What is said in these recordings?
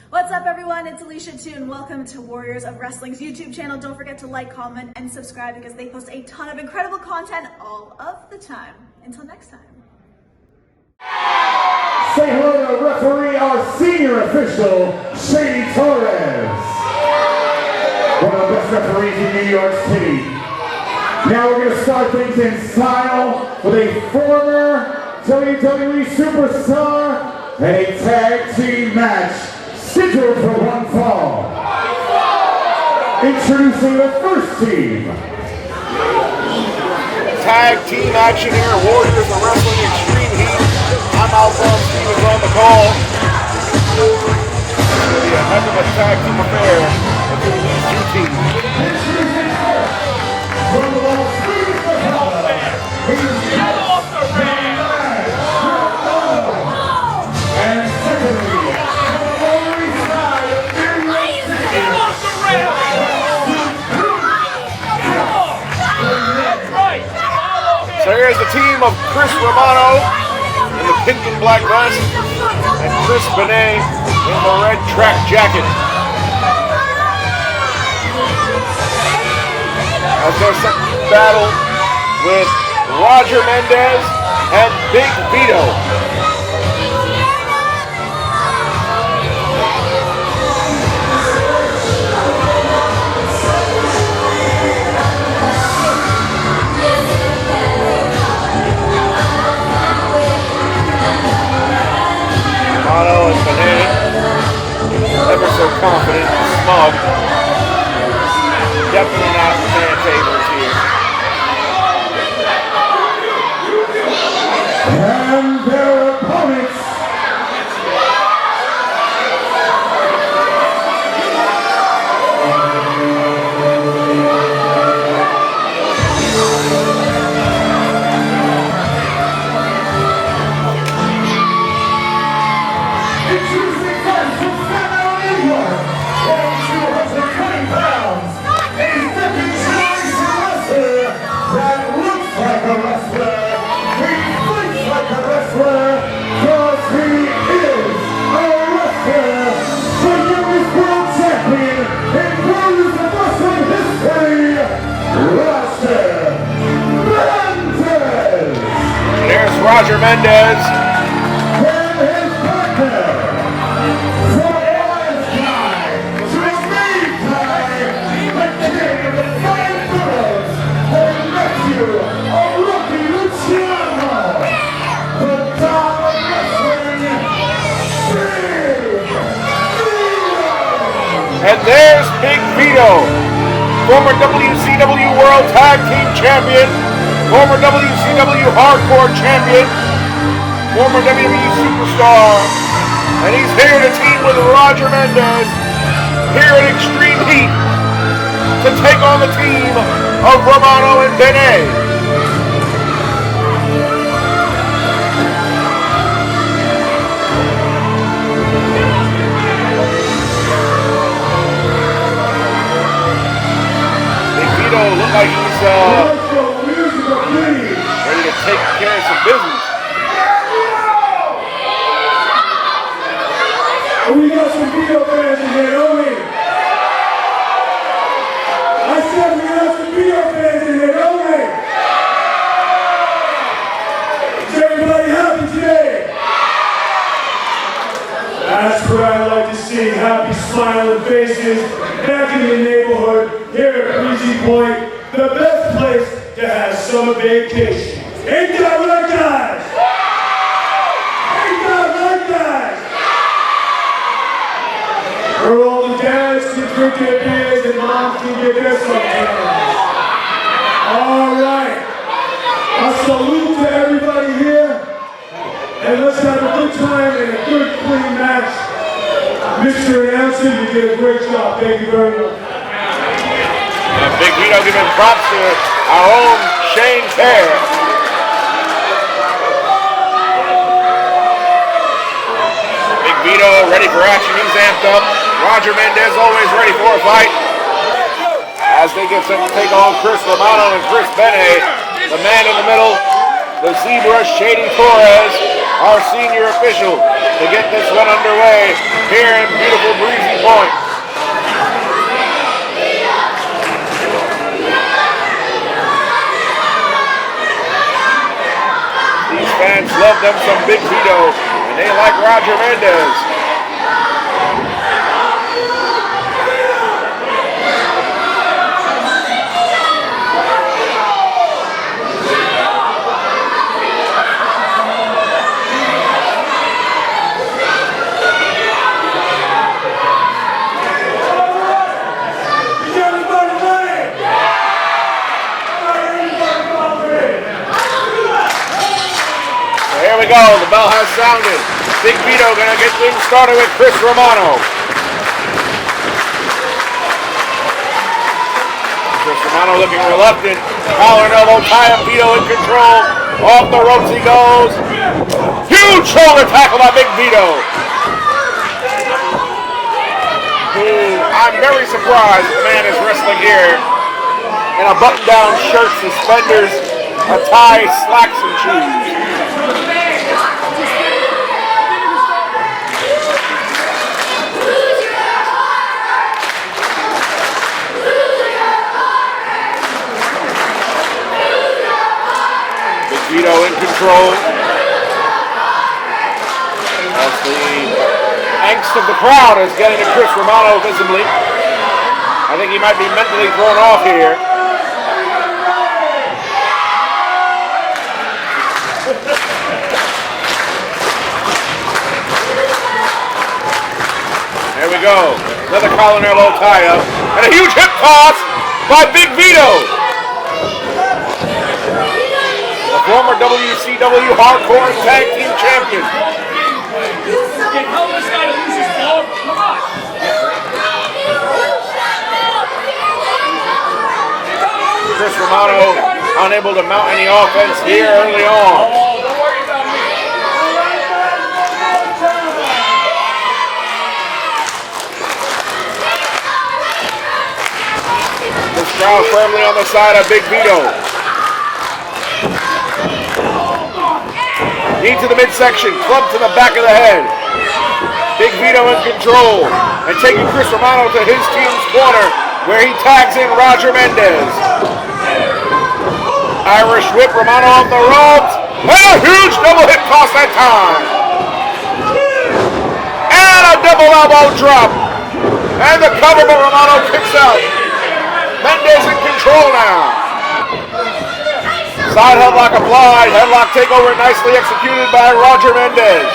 What's up, everyone? It's Alicia too, and welcome to Warriors of Wrestling's YouTube channel. Don't forget to like, comment, and subscribe because they post a ton of incredible content all of the time. Until next time. Say hello to referee, our senior official, Shady Torres. One of the best referees in New York City. Now we're going to start things in style with a former WWE superstar and a tag team match scheduled for one fall. Introducing the first team. Tag team action here, Warriors of Wrestling Extreme Heat. I'm Alphonse Stevens on the call. It's going to be a heck of a tag team affair between these two teams. From the Las Vegas, Nevada, Get off the ring! and secondly, from the Lower East Side of New York City, Get off the ring! That's right! So here's the team of Chris Romano in the pink and black vest and Chris Benne in the red track jacket. As their second battle with Roger Mendez and Big Vito. Morado and Benne, never so confident and smug. Definitely not fan favorites here. and their opponents. Introducing first from Staten Island, New York, weighing 220 pounds, a second-generation wrestler that looks like a wrestler. He fights like a wrestler, 'cause he is a wrestler. The youngest world champion in Warriors of Wrestling history, Roger Mendez. And there's Roger Mendez. And his partner, from Wise Guy to Mean Guy, the king of the Five Boroughs, the nephew of Rocky Luciano, the Don of Wrestling, Big Vito. And there's Big Vito, former WCW World Tag Team Champion, former WCW Hardcore Champion, former WWE Superstar, and he's here to team with Roger Mendez here at Extreme Heat to take on the team of Romano and Benne. Big Vito looked like he's ready to take care of some business. We got some Vito fans in here, don't we? I said we got some Vito fans in here, don't we? Is everybody happy today? That's what I like to see, happy smiling faces back in the neighborhood here at Breezy Point, the best place to have summer vacation. Ain't that right, guys? Ain't that right, guys? Where all the dads can drink their beers and moms can get their suntans. All right. A salute to everybody here. And let's have a good time and a good, clean match. Mr. Announcer, you did a great job. Thank you very much. And Big Vito giving props to our own Shane Kerr. Big Vito ready for action. He's amped up. Roger Mendez always ready for a fight. As they get set to take on Chris Romano and Chris Benne, the man in the middle, the Zebra, Shady Torres. our senior official, to get this one underway here in beautiful Breezy Point. These fans love them some Big Vito, and they like Roger Mendez. Here we go, the bell has sounded. Big Vito gonna get things started with Chris Romano. Chris Romano looking reluctant. Collar and elbow tie up, Vito in control. Off the ropes he goes. Huge shoulder tackle by Big Vito. Who I'm very surprised the man is wrestling here in a button-down shirt, suspenders, a tie, slacks, and shoes. Vito in control. As the angst of the crowd is getting to Chris Romano visibly. I think he might be mentally thrown off here. There we go. Another collar and elbow tie-up. And a huge hip toss by Big Vito. Former WCW Hardcore Tag Team Champion. Chris Romano unable to mount any offense here early on. This crowd firmly on the side of Big Vito. Knee to the midsection, club to the back of the head. Big Vito in control and taking Chris Romano to his team's corner where he tags in Roger Mendez. Irish whip, Romano off the ropes. And a huge double hip toss that time. And a double elbow drop. And the cover, but Romano kicks out. Mendez in control now. Side headlock applied, headlock takeover nicely executed by Roger Mendez.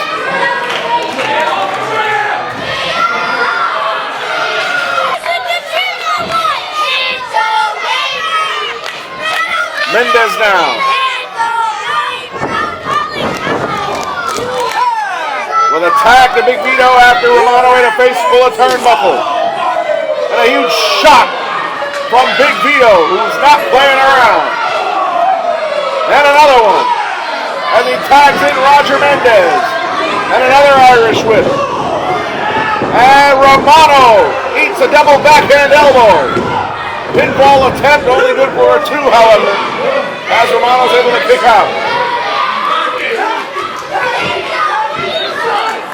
Mendez now. With a tag to Big Vito after Romano in a face full of turnbuckle. And a huge shot from Big Vito, who's not playing around. And another one, as he tags in Roger Mendez, and another Irish whip. And Romano eats a double backhand elbow. Pinfall attempt, only good for a 2, however, as Romano's able to kick out.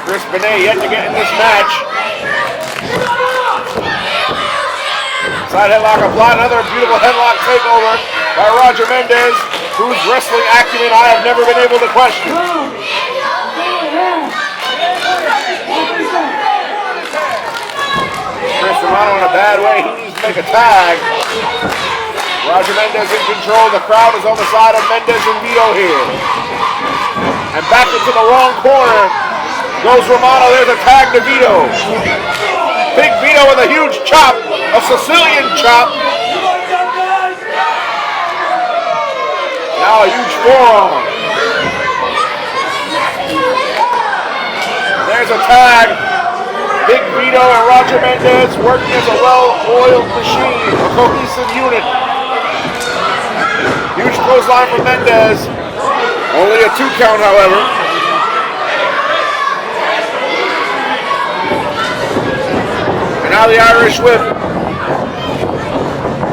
Chris Benne yet to get in this match. Side headlock applied, another beautiful headlock takeover by Roger Mendez, whose wrestling acumen I have never been able to question. Chris Romano in a bad way, he needs to make a tag. Roger Mendez in control, the crowd is on the side of Mendez and Vito here. And back into the wrong corner goes Romano, there's a tag to Vito. Big Vito with a huge chop, a Sicilian chop. Now a huge forearm. There's a tag. Big Vito and Roger Mendez working as a well-oiled machine, a cohesive unit. Huge clothesline from Mendez. Only a 2 count, however. And now the Irish whip.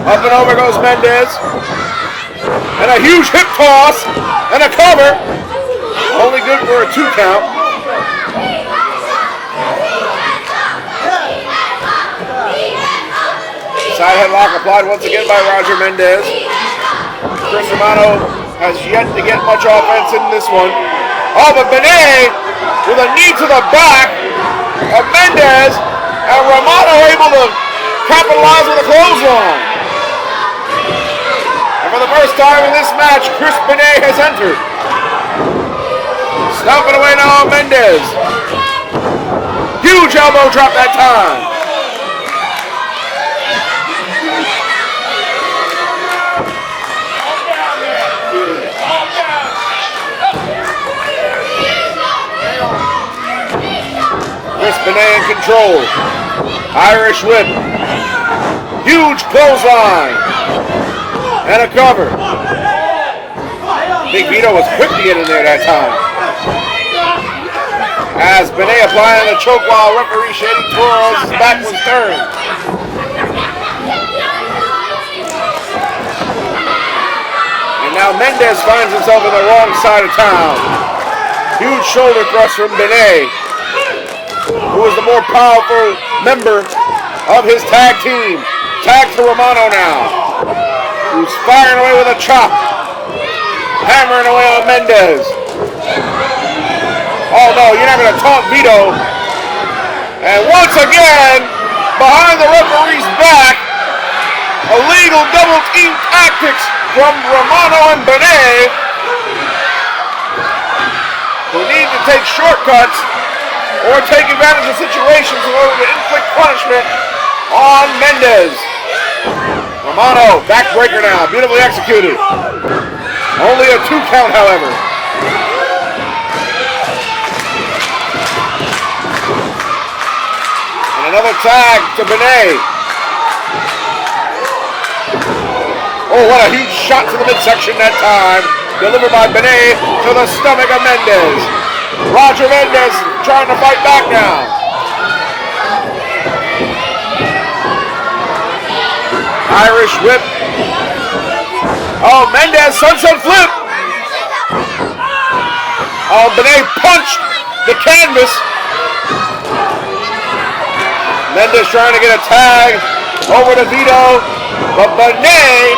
Up and over goes Mendez. And a huge hip toss, and a cover. Only good for a 2 count. Side headlock applied once again by Roger Mendez. Chris Romano has yet to get much offense in this one. Oh, but Benne with a knee to the back of Mendez, and Romano able to capitalize with a clothesline. And for the first time in this match, Chris Benne has entered. Stomping away now on Mendez. Huge elbow drop that time. Chris Benne in control. Irish whip. Huge clothesline. And a cover. Big Vito was quick to get in there that time. As Benne applying the choke while referee Shady Torres' back was turned. And now Mendez finds himself on the wrong side of town. Huge shoulder thrust from Benne, who is the more powerful member of his tag team. Tag to Romano now, who's firing away with a chop, hammering away on Mendez. Oh no, you're not going to taunt Vito. And once again, behind the referee's back, illegal double team tactics from Romano and Benne, who need to take shortcuts or take advantage of situations in order to inflict punishment on Mendez. Romano, backbreaker now, beautifully executed. Only a 2 count, however. And another tag to Benne. Oh, what a huge shot to the midsection that time. Delivered by Benne to the stomach of Mendez. Roger Mendez trying to fight back now. Irish whip. Oh, Mendez sunset flip. Oh, Benne punched the canvas. Mendez trying to get a tag over to Vito, but Benne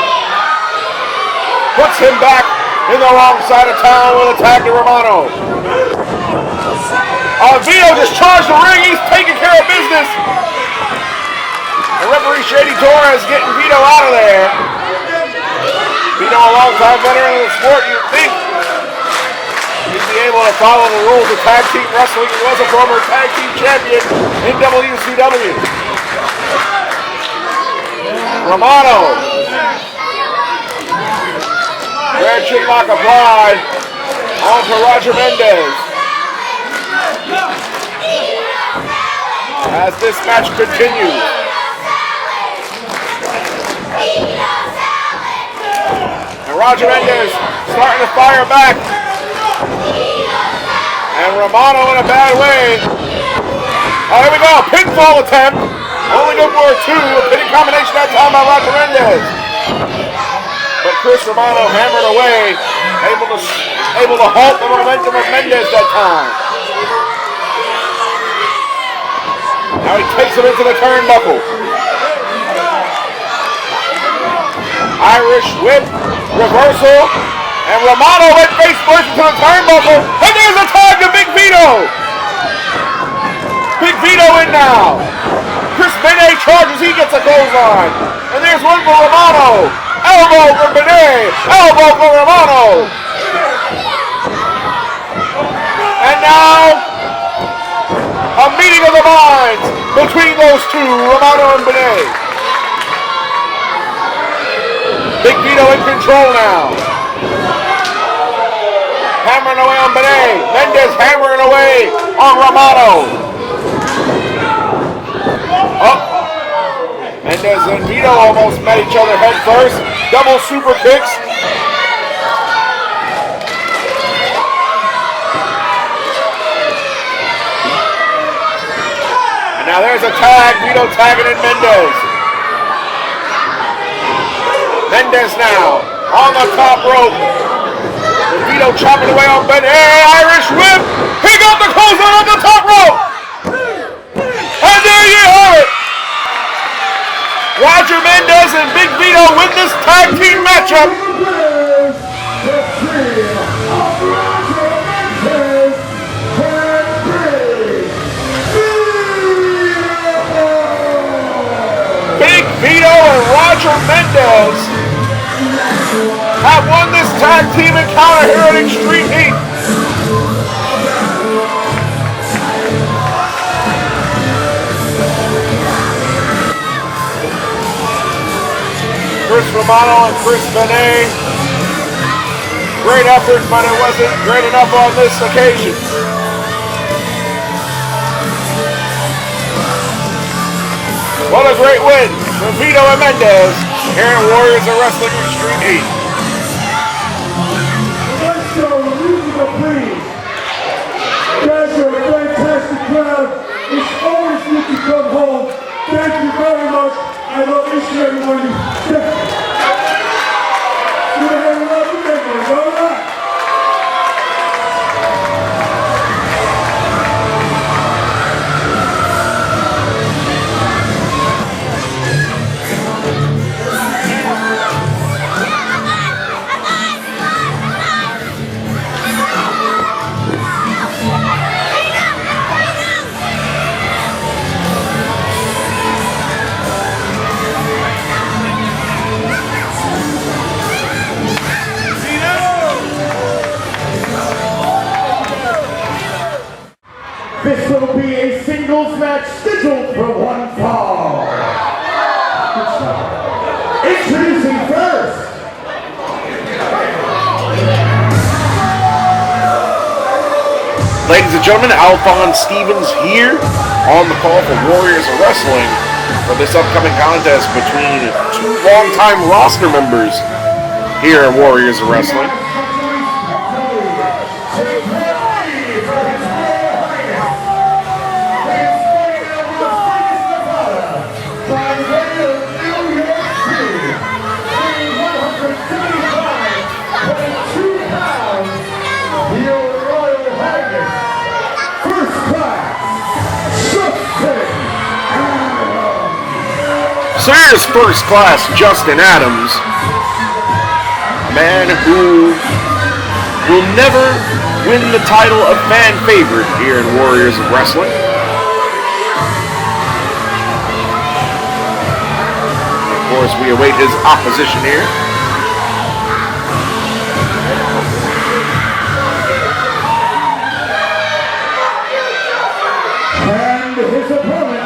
puts him back in the wrong side of town with a tag to Romano. Vito just charged the ring. He's taking care of business. The referee Shady Torres getting Vito out of there. Vito, a long-time veteran of the sport, you'd think he'd be able to follow the rules of tag team wrestling. He was a former tag team champion in WCW. Romano. Rear chin lock applied onto Roger Mendez. As this match continues. And Roger Mendez starting to fire back. And Romano in a bad way. Oh, here we go, pinfall attempt. Only good for a 2, a pinning combination that time by Roger Mendez. But Chris Romano hammered away, able to halt the momentum of Mendez that time. Now he takes him into the turnbuckle. Irish whip, reversal, and Romano went face first into the turnbuckle, and there's a tag to Big Vito. Big Vito in now. Chris Benne charges, he gets a clothesline. And there's one for Romano. Elbow for Benne, elbow for Romano. And now, a meeting of the minds between those two, Romano and Benne. Big Vito in control now. Hammering away on Benne. Mendez hammering away on Romano. Oh. Mendez and Vito almost met each other head first. Double super kicks. And now there's a tag. Vito tagging in Mendez. Mendez now on the top rope. Vito chopping away on Benne. Irish whip. He got the clothesline on the top rope. And there you have it. Roger Mendez and Big Vito win this tag team matchup. Big Vito and Roger Mendez have won this tag team encounter here at Extreme Heat. Chris Romano and Chris Benne. Great effort, but it wasn't great enough on this occasion. What a great win for Vito and Mendes here at Warriors of Wrestling Extreme Heat. Let's go, musical please. Guys are a fantastic crowd. It's always good to come home. Thank you very much. I love each and every one of you. Good to have a lot of memories, all right? This will be a singles match scheduled for one fall. Introducing first. Ladies and gentlemen, Alphonse Stevens here on the call for Warriors of Wrestling for this upcoming contest between two longtime roster members here at Warriors of Wrestling. So here's first class Justin Adams, a man who will never win the title of fan favorite here in Warriors of Wrestling. Of course, we await his opposition here. And his opponent.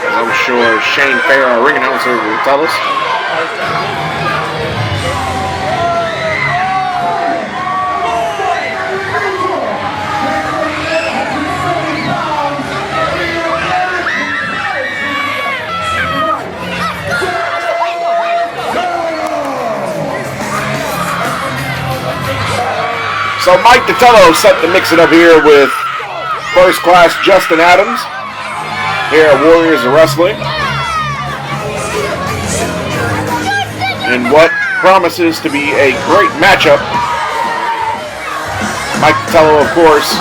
I'm sure Shane Fair, our ring announcer, will tell us. So Mike Datello set to mix it up here with first class Justin Adams here at Warriors of Wrestling, in what promises to be a great matchup. Mike Datello, of course,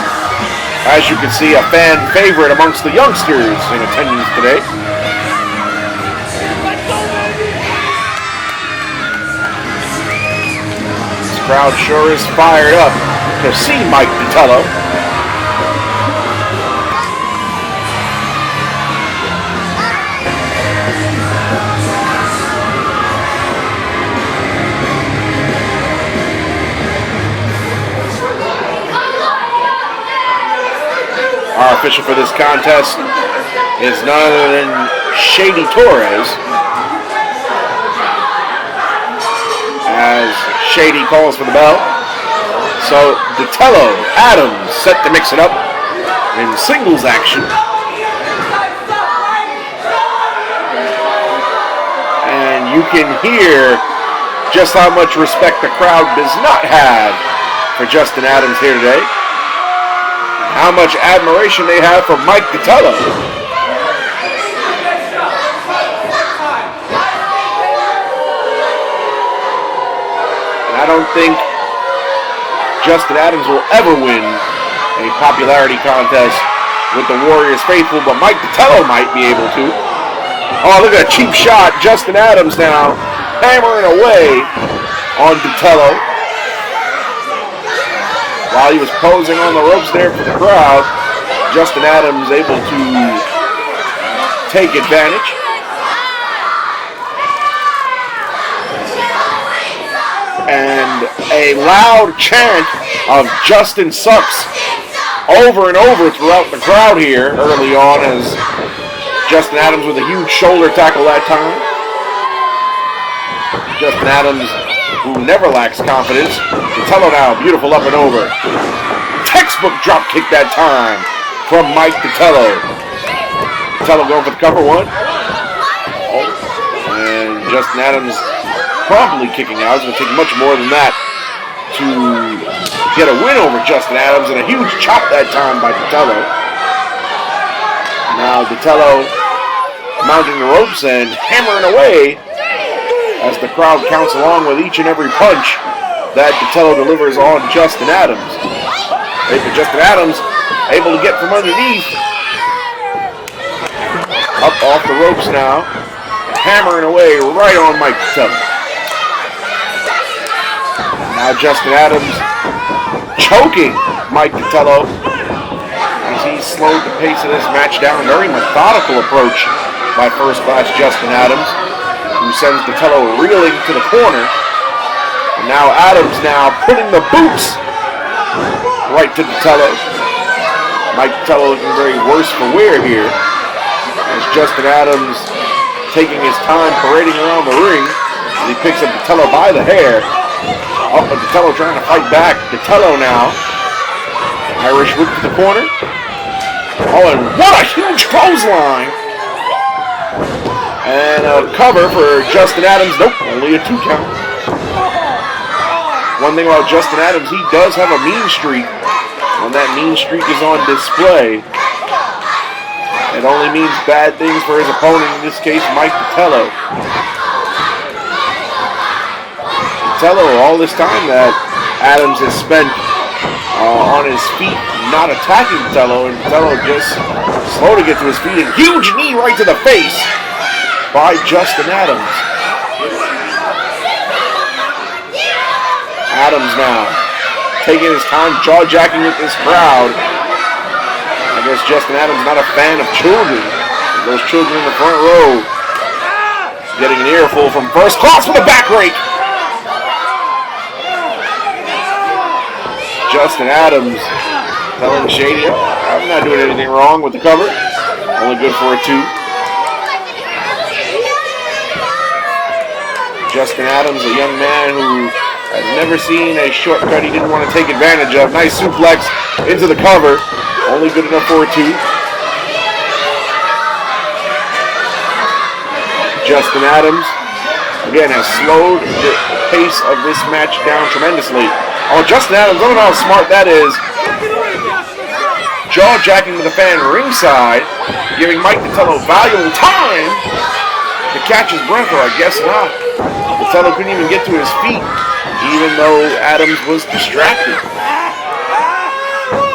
as you can see, a fan favorite amongst the youngsters in attendance today. This crowd sure is fired up to see Mike Datello. Our official for this contest is none other than Shady Torres, as Shady calls for the bell. So Datello, Adams set to mix it up in singles action. And you can hear just how much respect the crowd does not have for Justin Adams here today. How much admiration they have for Mike Datello. I don't think Justin Adams will ever win a popularity contest with the Warriors faithful, but Mike Datello might be able to. Oh, look at a cheap shot. Justin Adams now hammering away on Datello. While he was posing on the ropes there for the crowd, Justin Adams able to take advantage. And a loud chant of Justin sucks over and over throughout the crowd here early on, as Justin Adams with a huge shoulder tackle that time. Justin Adams, who never lacks confidence. Datello now, beautiful up and over. Textbook drop kick that time from Mike Datello. Datello going for the cover one. Oh, and Justin Adams promptly kicking out. It's going to take much more than that to get a win over Justin Adams, and a huge chop that time by Datello. Now Datello mounting the ropes and hammering away as the crowd counts along with each and every punch that Datello delivers on Justin Adams. Justin Adams able to get from underneath. Up off the ropes now, hammering away right on Mike Datello. Now Justin Adams choking Mike Datello as he slowed the pace of this match down. Very methodical approach by first class Justin Adams, who sends Datello reeling to the corner. And now Adams now putting the boots right to Datello. Mike Datello looking very worse for wear here, as Justin Adams taking his time parading around the ring, and he picks up Datello by the hair. Oh, but Datello trying to fight back. Datello now. Irish whip to the corner. Oh, and what a huge clothesline. And a cover for Justin Adams. Nope, only a 2 count. One thing about Justin Adams, he does have a mean streak. When that mean streak is on display, it only means bad things for his opponent, in this case, Mike Datello. Datello, all this time that Adams has spent on his feet not attacking Datello, and Datello just slow to get to his feet, and huge knee right to the face by Justin Adams. Adams now taking his time, jaw-jacking with this crowd. I guess Justin Adams not a fan of children. Those children in the front row getting an earful from first class with a back rake. Justin Adams telling Shady, I'm not doing anything wrong with the cover. Only good for a 2. Justin Adams, a young man who has never seen a shortcut he didn't want to take advantage of. Nice suplex into the cover. Only good enough for a 2. Justin Adams, again, has slowed the pace of this match down tremendously. Oh, Justin Adams, I don't know how smart that is. Jaw-jacking with the fan ringside, giving Mike Datello valuable time to catch his breath, or I guess not. Datello couldn't even get to his feet, even though Adams was distracted.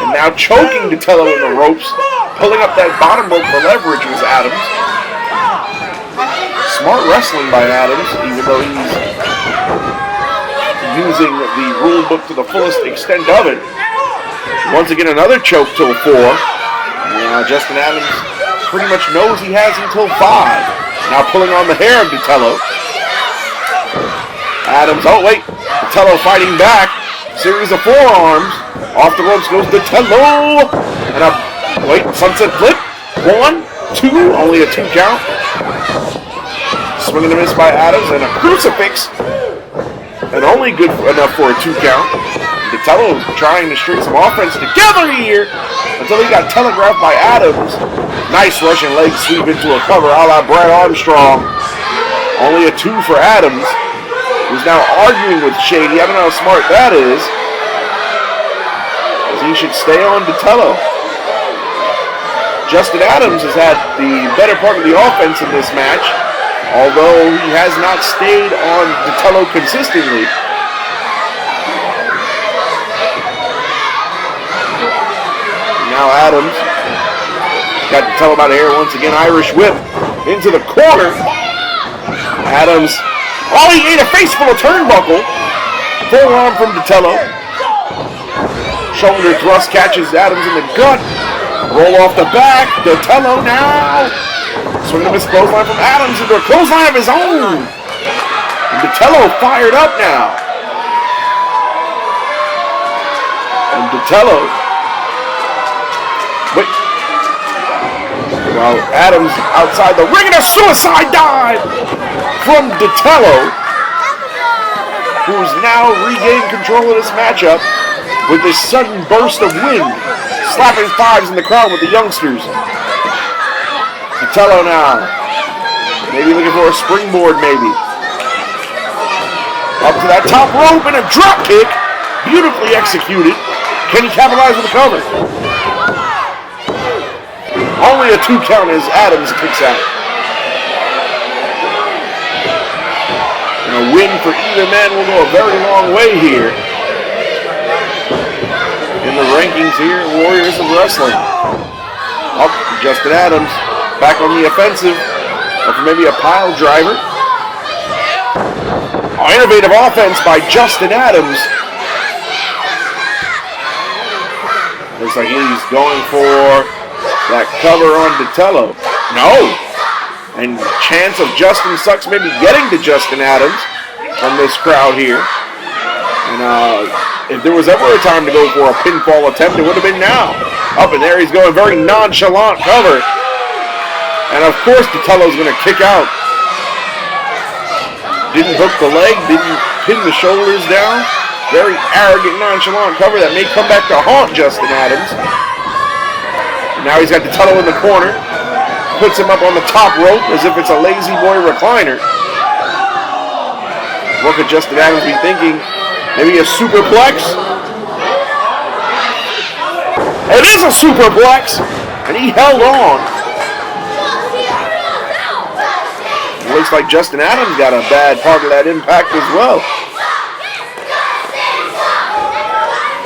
And now choking Datello in the ropes, pulling up that bottom rope for leverage was Adams. Smart wrestling by Adams, even though he's using the rule book to the fullest extent of it. Once again, another choke till 4. Now Justin Adams pretty much knows he has until 5. Now pulling on the hair of Datello. Adams, oh wait, Datello fighting back. Series of forearms. Off the ropes goes Datello. And a, wait, sunset flip. 1, 2, only a 2 count. Swing and a miss by Adams, and a crucifix. And only good enough for a 2 count. Datello trying to string some offense together here until he got telegraphed by Adams. Nice Russian leg sweep into a cover a la Brad Armstrong. Only a 2 for Adams, who's now arguing with Shady. I don't know how smart that is, as he should stay on Datello. Justin Adams has had the better part of the offense in this match, although he has not stayed on Datello consistently. now Adams. Got Datello by the hair once again. Irish whip into the corner. Adams. Oh, he ate a face full of turnbuckle. Forearm from Datello. Shoulder thrust catches Adams in the gut. Roll off the back. Datello now. Swing and miss clothesline from Adams into a clothesline of his own. And Datello fired up now. And Datello. But while Adams outside the ring and a suicide dive from Datello, who's now regained control of this matchup with this sudden burst of wind, slapping fives in the crowd with the youngsters. Datello now, maybe looking for a springboard, maybe. Up to that top rope and a drop kick, beautifully executed. Can he capitalize with the cover? Only a 2 count as Adams kicks out. And a win for either man will go a very long way here in the rankings here, Warriors of Wrestling. Up, Justin Adams, back on the offensive, or for maybe a pile driver. Oh, innovative offense by Justin Adams. Looks like he's going for that cover on Datello. No! And chance of Justin Sucks maybe getting to Justin Adams from this crowd here. And if there was ever a time to go for a pinfall attempt, it would have been now. Up in there, he's going very nonchalant cover. And of course, Datello's going to kick out. Didn't hook the leg, didn't pin the shoulders down. Very arrogant, nonchalant cover that may come back to haunt Justin Adams. And now he's got Datello in the corner. Puts him up on the top rope as if it's a lazy boy recliner. What could Justin Adams be thinking? Maybe a superplex? It is a superplex! And he held on. It looks like Justin Adams got a bad part of that impact as well.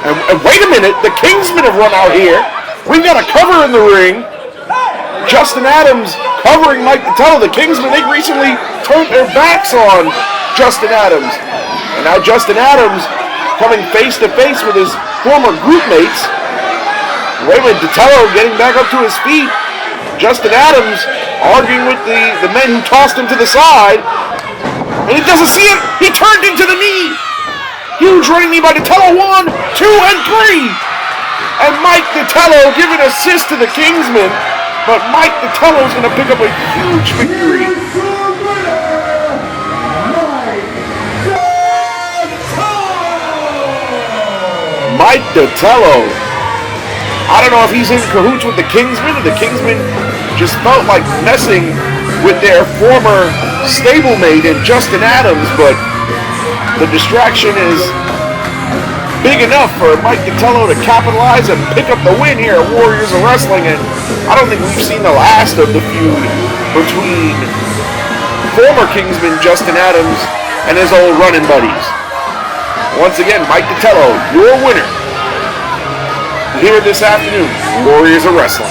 And wait a minute, the Kingsmen have run out here. We've got a cover in the ring. Justin Adams covering Mike Datello. The Kingsmen, they recently turned their backs on Justin Adams. And now Justin Adams coming face to face with his former group mates. Wait a minute, Datello getting back up to his feet. Justin Adams arguing with the men who tossed him to the side. And he doesn't see it. He turned into the knee. Huge running knee by Datello. 1, 2, and 3. And Mike Datello giving assist to the Kingsmen. But Mike Datello's going to pick up a huge victory. Mike Datello. I don't know if he's in cahoots with the Kingsmen, or the Kingsmen just felt like messing with their former stablemate in Justin Adams, but the distraction is big enough for Mike Datello to capitalize and pick up the win here at Warriors of Wrestling, and I don't think we've seen the last of the feud between former Kingsman Justin Adams and his old running buddies. Once again, Mike Datello, your winner here this afternoon, Warriors of Wrestling.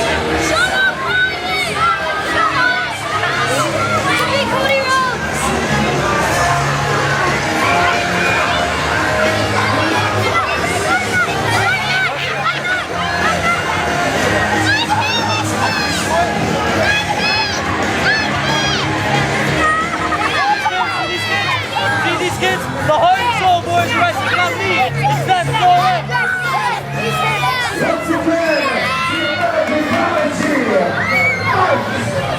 The heart and soul, boys, wrestling on me. It's that story. Once again, the Garcia,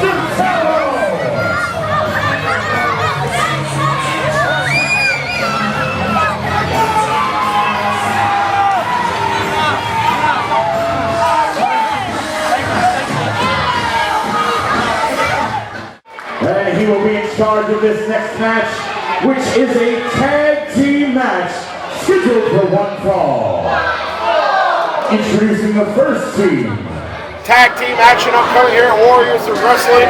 Datello. And he will be in charge of this next match, which is a tag team match scheduled for 1 fall. Introducing the first team. Tag team action upcoming here at Warriors of Wrestling.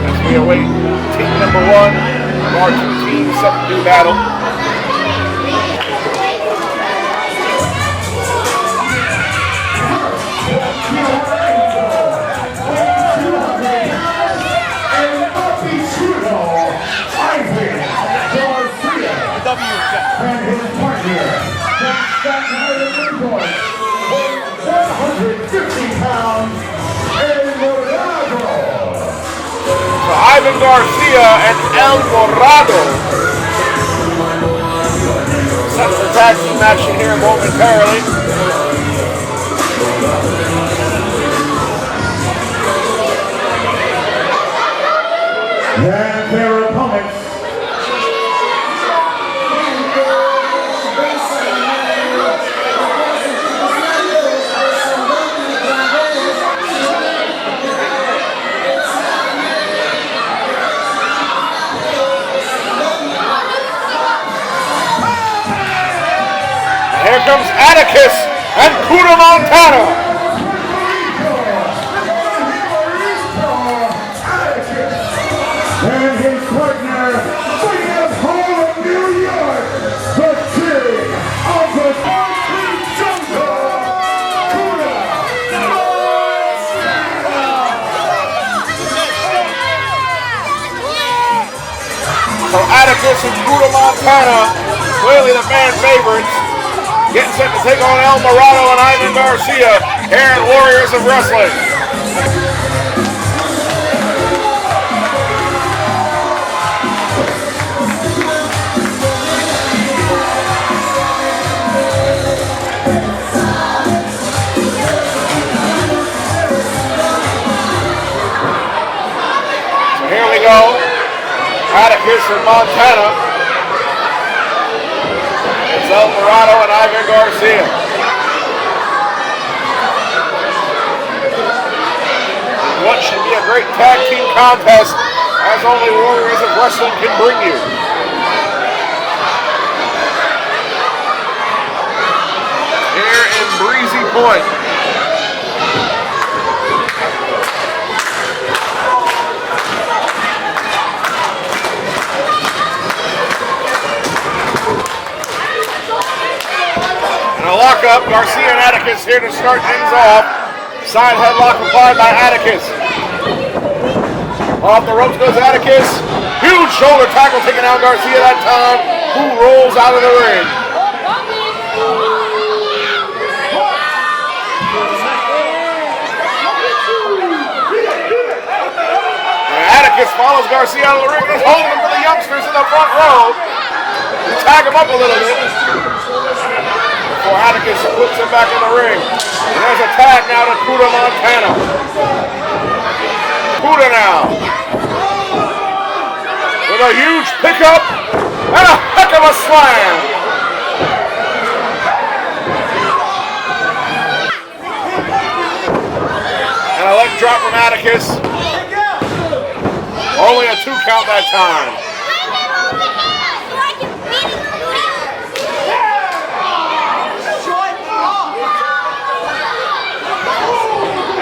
As we we await team number 1 of our 2 teams set to do battle. And his partner from Staten Island, Illinois, 150 pounds, Morado. So Ivan Garcia and El Morado set the tag team action here momentarily. And their opponents. Here comes Atticus and Kuda Montana. And his partner, bringing us home of New York, the king of the concrete jungle, Kuda Montana. So Atticus and Kuda Montana, clearly the fan favorites, getting set to take on El Morado and Ivan Garcia here at Warriors of Wrestling. So here we go, Atticus and Montana. It's El Morado and Ivan Garcia. What should be a great tag team contest, as only Warriors of Wrestling can bring you. Here in Breezy Point. Lock up, Garcia and Atticus here to start things off. Side headlock applied by Atticus. Off the ropes goes Atticus. Huge shoulder tackle taking out Garcia that time, who rolls out of the ring. And Atticus follows Garcia out of the ring. He's holding him for the youngsters in the front row. You tag him up a little bit. Before Atticus puts him back in the ring. And there's a tag now to Kuda Montana. Kuda now. With a huge pickup and a heck of a slam. And a leg drop from Atticus. Only a 2 count that time.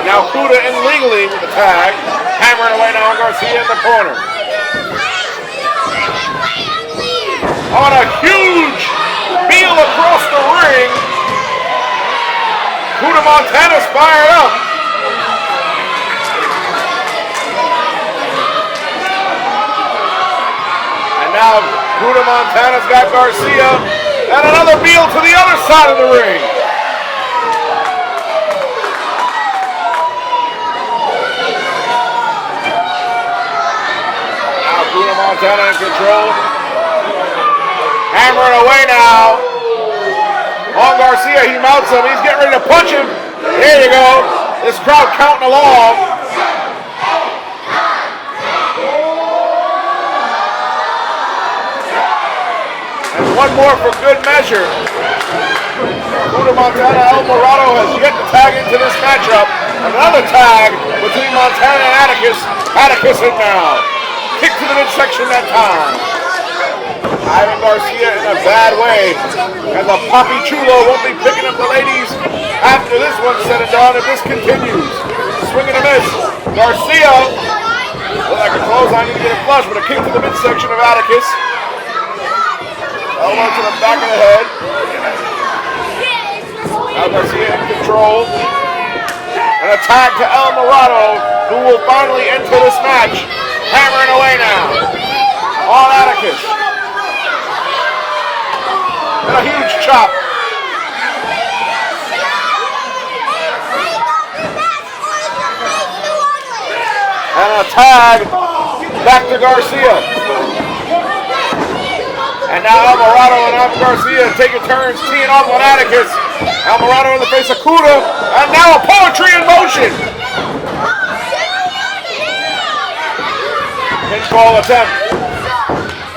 Now Kuda illegally with the tag, hammering away now on Garcia in the corner. On a huge heel across the ring, Kuda Montana's fired up. And now Kuda Montana's got Garcia, and another heel to the other side of the ring. Montana in control. Hammering away now. On Garcia, he mounts him. He's getting ready to punch him. There you go. This crowd counting along. And one more for good measure. Kuda Montana, El Morado has yet to tag into this matchup. Another tag between Montana and Atticus. Atticus in now. Kick to the midsection that time. Ivan Garcia in a bad way. And the Papi Chulo won't be picking up the ladies after this one's said and done if this continues. Swing and a miss. Garcia Looked like a clothesline, need to get a flush, but a kick to the midsection of Atticus. Elbow to the back of the head. Now Garcia in control. And a tag to El Morado, who will finally enter this match. Hammering away now on Atticus. And a huge chop. And a tag back to Garcia. And now El Morado and Garcia taking turns teeing off on Atticus. El Morado in the face of Kuda. And now a poetry in motion. Pinfall attempt.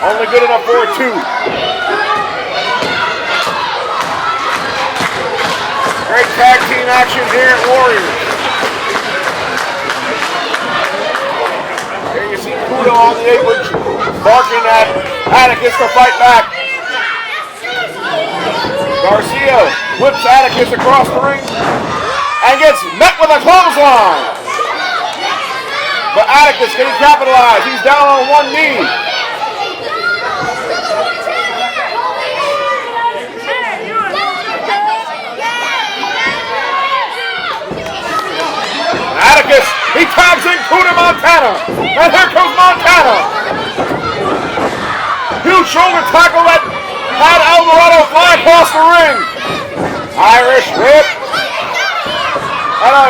Only good enough for a 2. Great tag team action here at Warriors. Here you see Kuda on the apron, barking at Atticus to fight back. Garcia whips Atticus across the ring and gets met with a clothesline. But Atticus can capitalize. He's down on one knee. Atticus, he tags in Kuda Montana. And here comes Montana. Huge shoulder tackle that had El Morado fly across the ring. Irish whip. And a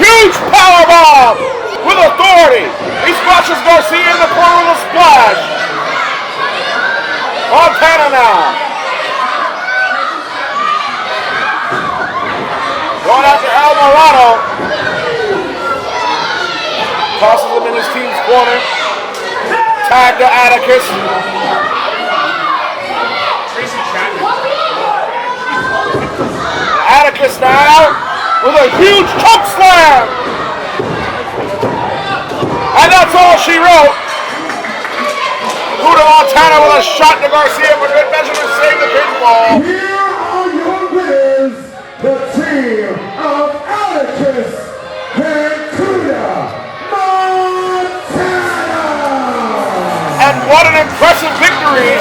huge powerbomb with authority. He splashes Garcia in the corner with a splash. Montana now. Going after El Morado. Tosses him in his team's corner. Tag to Atticus. Atticus now with a huge choke slam. And that's all she wrote. Kuda Montana with a shot to Garcia for good measure to save the pinfall. Here are your winners, the team of Atticus and Kuda Montana. And what an impressive victory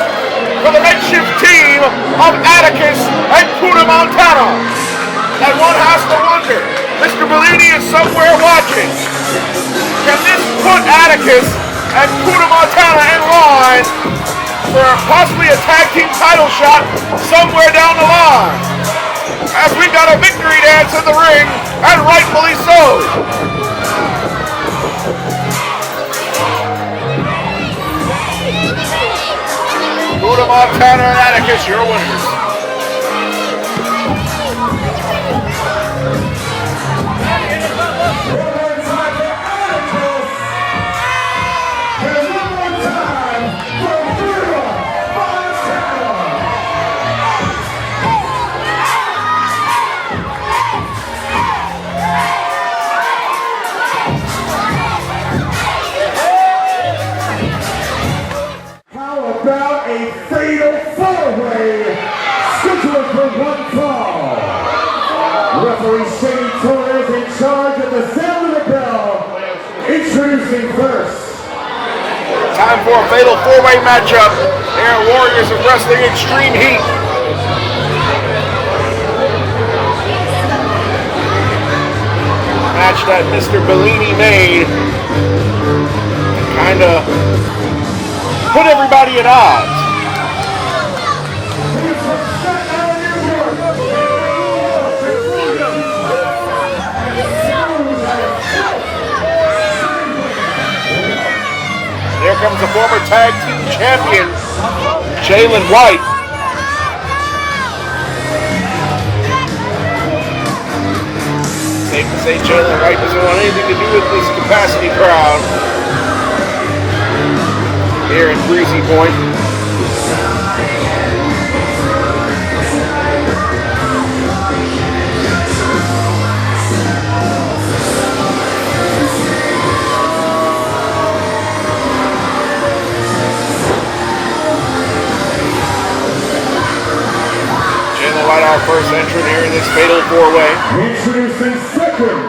for the makeshift team of Atticus and Kuda Montana. And one has to wonder, Mr. Bellini is somewhere watching. Can this put Atticus and Kuda Montana in line for possibly a tag team title shot somewhere down the line? As we've got a victory dance in the ring, and rightfully so. Kuda Montana and Atticus, your winners. Introducing first. Time for a fatal four-way matchup here at Warriors of Wrestling Extreme Heat. Match that Mr. Bellini made to kind of put everybody at odds. Here comes the former tag team champion, Jalen White. Safe to say Jalen White doesn't want anything to do with this capacity crowd here in Breezy Point. White, our first entrant here in this fatal four-way. Introducing second.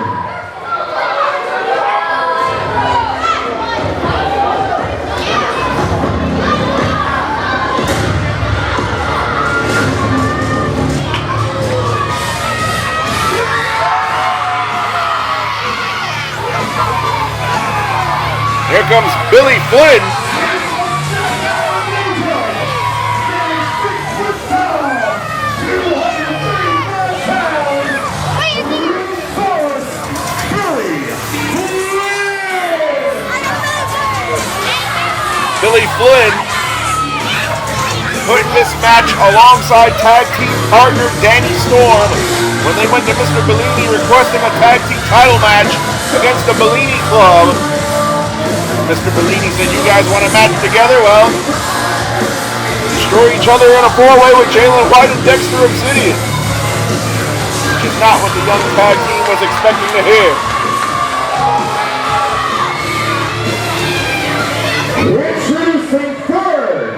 comes Billy Flynn. Billy Flynn put this match alongside tag team partner Danny Storm when they went to Mr. Bellini requesting a tag team title match against the Bellini Club. Mr. Bellini said, "You guys want a match together? Well, destroy each other in a four-way with Jalen White and Dexter Obsidian," which is not what the young tag team was expecting to hear. Introducing third.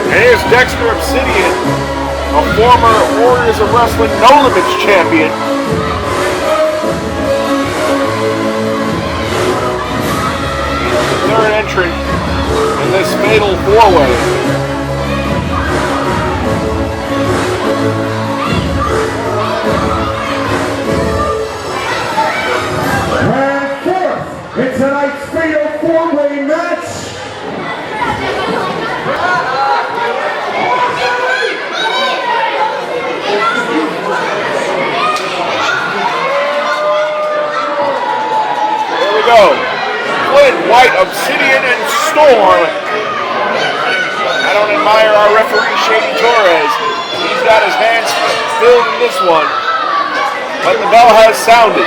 Here's Dexter Obsidian, a former Warriors of Wrestling No Limits champion. Third entrant in this fatal four-way. And fourth in tonight's fatal four-way match. Go. Flynn, White, Obsidian, and Storm. I don't admire our referee, Shady Torres. He's got his hands filled in this one. But the bell has sounded.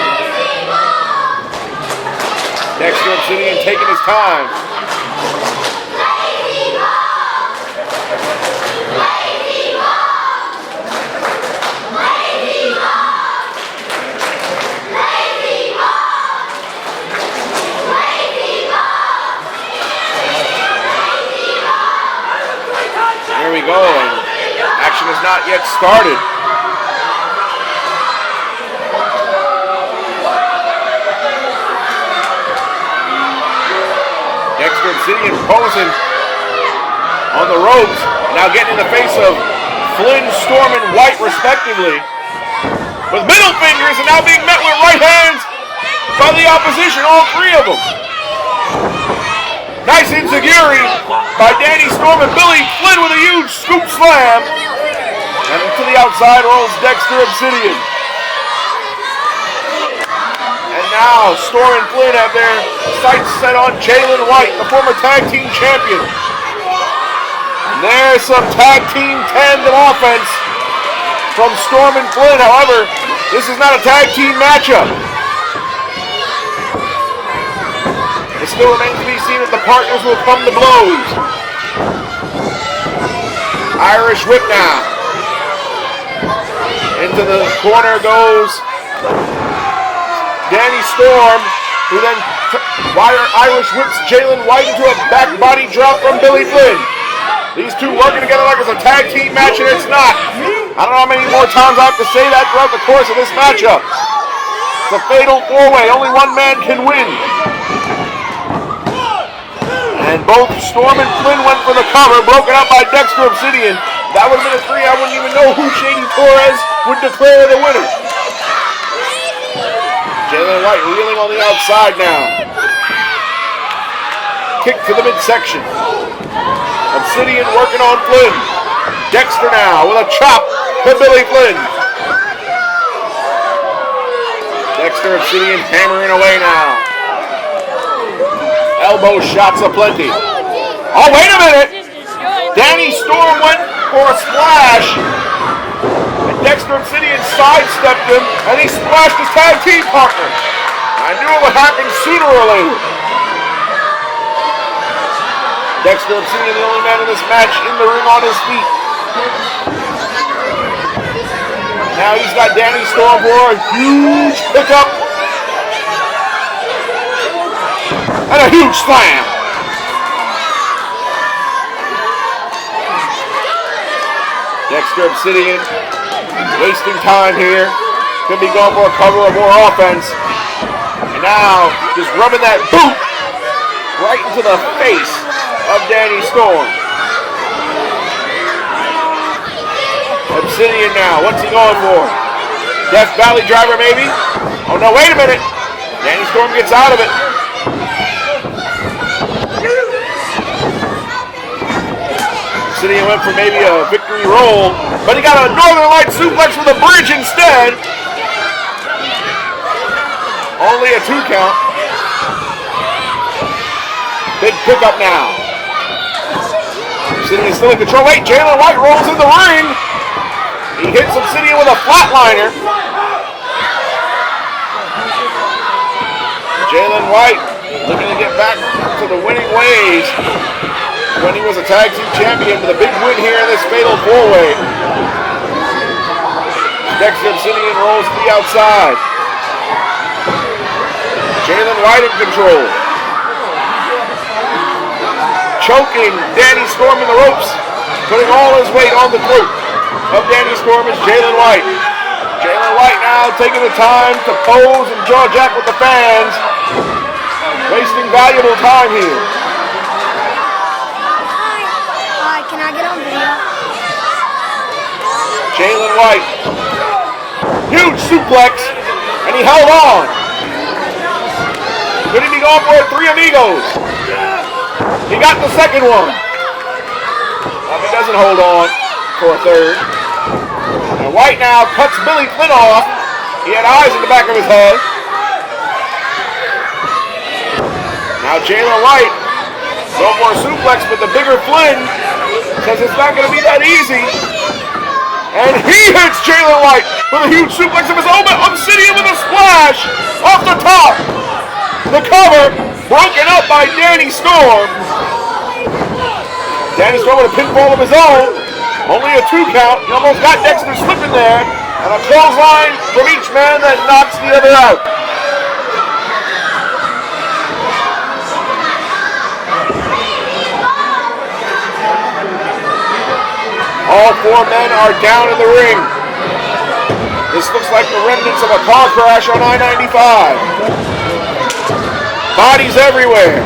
Dexter Obsidian taking his time. Here we go, and action has not yet started. Dexter Obsidian posing on the ropes, now getting in the face of Flynn, Storm, and White respectively, with middle fingers, and now being met with right hands by the opposition, all three of them. Nice enziguri by Danny Storm, and Billy Flynn with a huge scoop slam. And to the outside rolls Dexter Obsidian. And now Storm and Flynn have their sights set on Jalen White, the former tag team champion. And there's some tag team tandem offense from Storm and Flynn. However, this is not a tag team matchup. It still remains to be seen if the partners will come to blows. Irish whip now. Into the corner goes Danny Storm, who then Irish whips Jalen White into a back body drop from Billy Flynn. These two working together like it's a tag team match, and it's not. I don't know how many more times I have to say that throughout the course of this matchup. It's a fatal four-way. Only one man can win. And both Storm and Flynn went for the cover, broken up by Dexter Obsidian. That would have been a three. I wouldn't even know who Shady Torres would declare the winner. Jalen White reeling on the outside now. Kick to the midsection. Obsidian working on Flynn. Dexter now with a chop to Billy Flynn. Dexter Obsidian hammering away now. Elbow shots aplenty. Oh, wait a minute! Danny Storm went for a splash. And Dexter Obsidian sidestepped him, and he splashed his tag team partner. I knew it would happen sooner or later. Dexter Obsidian, the only man in this match in the ring on his feet. Now he's got Danny Storm for a huge pickup. And a huge slam. Dexter Obsidian wasting time here. Could be going for a cover or more offense. And now just rubbing that boot right into the face of Danny Storm. Obsidian now, what's he going for? Death Valley driver maybe? Oh no, wait a minute. Danny Storm gets out of it. Obsidian went for maybe a victory roll, but he got a Northern Light suplex with a bridge instead. Only a 2 count. Big pickup now. Obsidian is still in control. Wait, Jalen White rolls in the ring. He hits Obsidian with a flatliner. Jalen White looking to get back to the winning ways when he was a tag team champion with a big win here in this fatal 4-way. Dexter Obsidian rolls to the outside. Jalen White in control. Choking Danny Storm in the ropes, putting all his weight on the throat of Danny Storm is Jalen White. Jalen White now taking the time to pose and jaw jack with the fans, wasting valuable time here. Hi, can I get on video? Jalen White, huge suplex, and he held on. Could he be going for a 3 amigos? He got the second one. He doesn't hold on for a third. And White now cuts Billy Flynn off. He had eyes in the back of his head. Now Jalen White going for a suplex, but the bigger Flynn says it's not going to be that easy. And he hits Jalen White with a huge suplex of his own. Obsidian with a splash off the top. The cover broken up by Danny Storm. Danny Storm with a pinfall of his own. Only a 2 count. He almost got Dexter slipping there. And a clothesline from each man that knocks the other out. All 4 men are down in the ring. This looks like the remnants of a car crash on I-95. Bodies everywhere.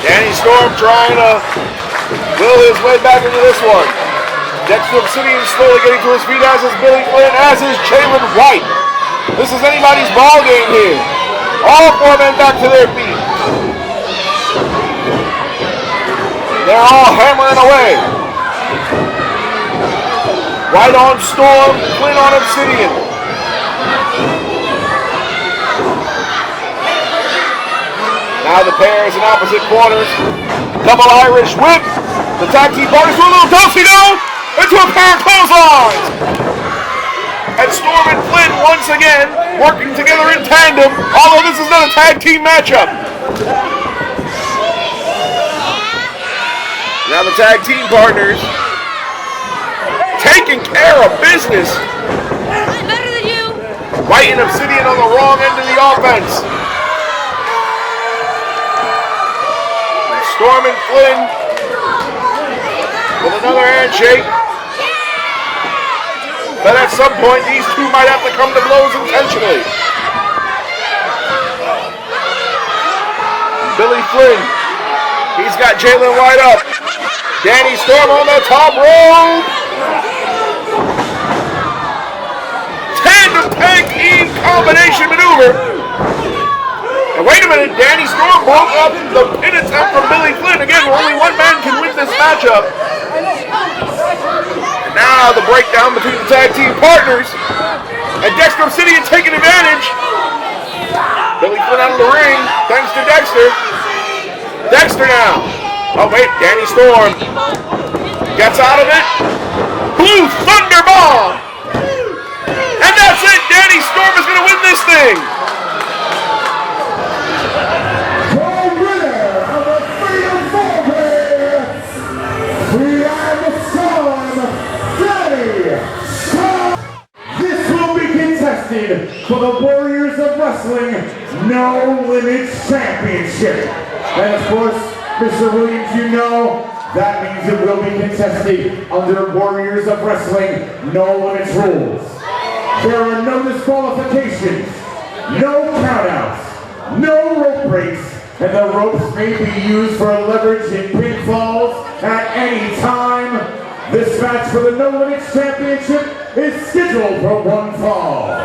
Danny Storm trying to will his way back into this one. Dexter Obsidian slowly getting to his feet, as is Billy Flynn, as is Jalen White. This is anybody's ball game here. All 4 men back to their feet. They're all hammering away. White on Storm, Flynn on Obsidian. Now the pairs in opposite corners. Double Irish whip. The tag team partners do a little do-si-do into a pair of clotheslines. And Storm and Flynn once again working together in tandem, although this is not a tag team matchup. Now the tag team partners taking care of business. I'm better than you. White and Obsidian on the wrong end of the offense. Storm and Flynn with another handshake. But at some point, these two might have to come to blows intentionally. Billy Flynn, he's got Jalen White up. Danny Storm on the top rope. Tandem tag team combination maneuver. And wait a minute, Danny Storm broke up the pin attempt from Billy Flynn. Again, only 1 man can win this matchup. And now the breakdown between the tag team partners. And Dexter Obsidian taking advantage. Billy Flynn out of the ring, thanks to Dexter. Dexter now. Oh wait, Danny Storm gets out of it. Blue Thunder Bomb. And that's it, Danny Storm is going to win this thing. for the Warriors of Wrestling No Limits Championship. And of course, Mr. Williams, you know, that means it will be contested under Warriors of Wrestling No Limits rules. There are no disqualifications, no countouts, no rope breaks, and the ropes may be used for leverage in pinfalls at any time. This match for the No Limits Championship is scheduled for one fall.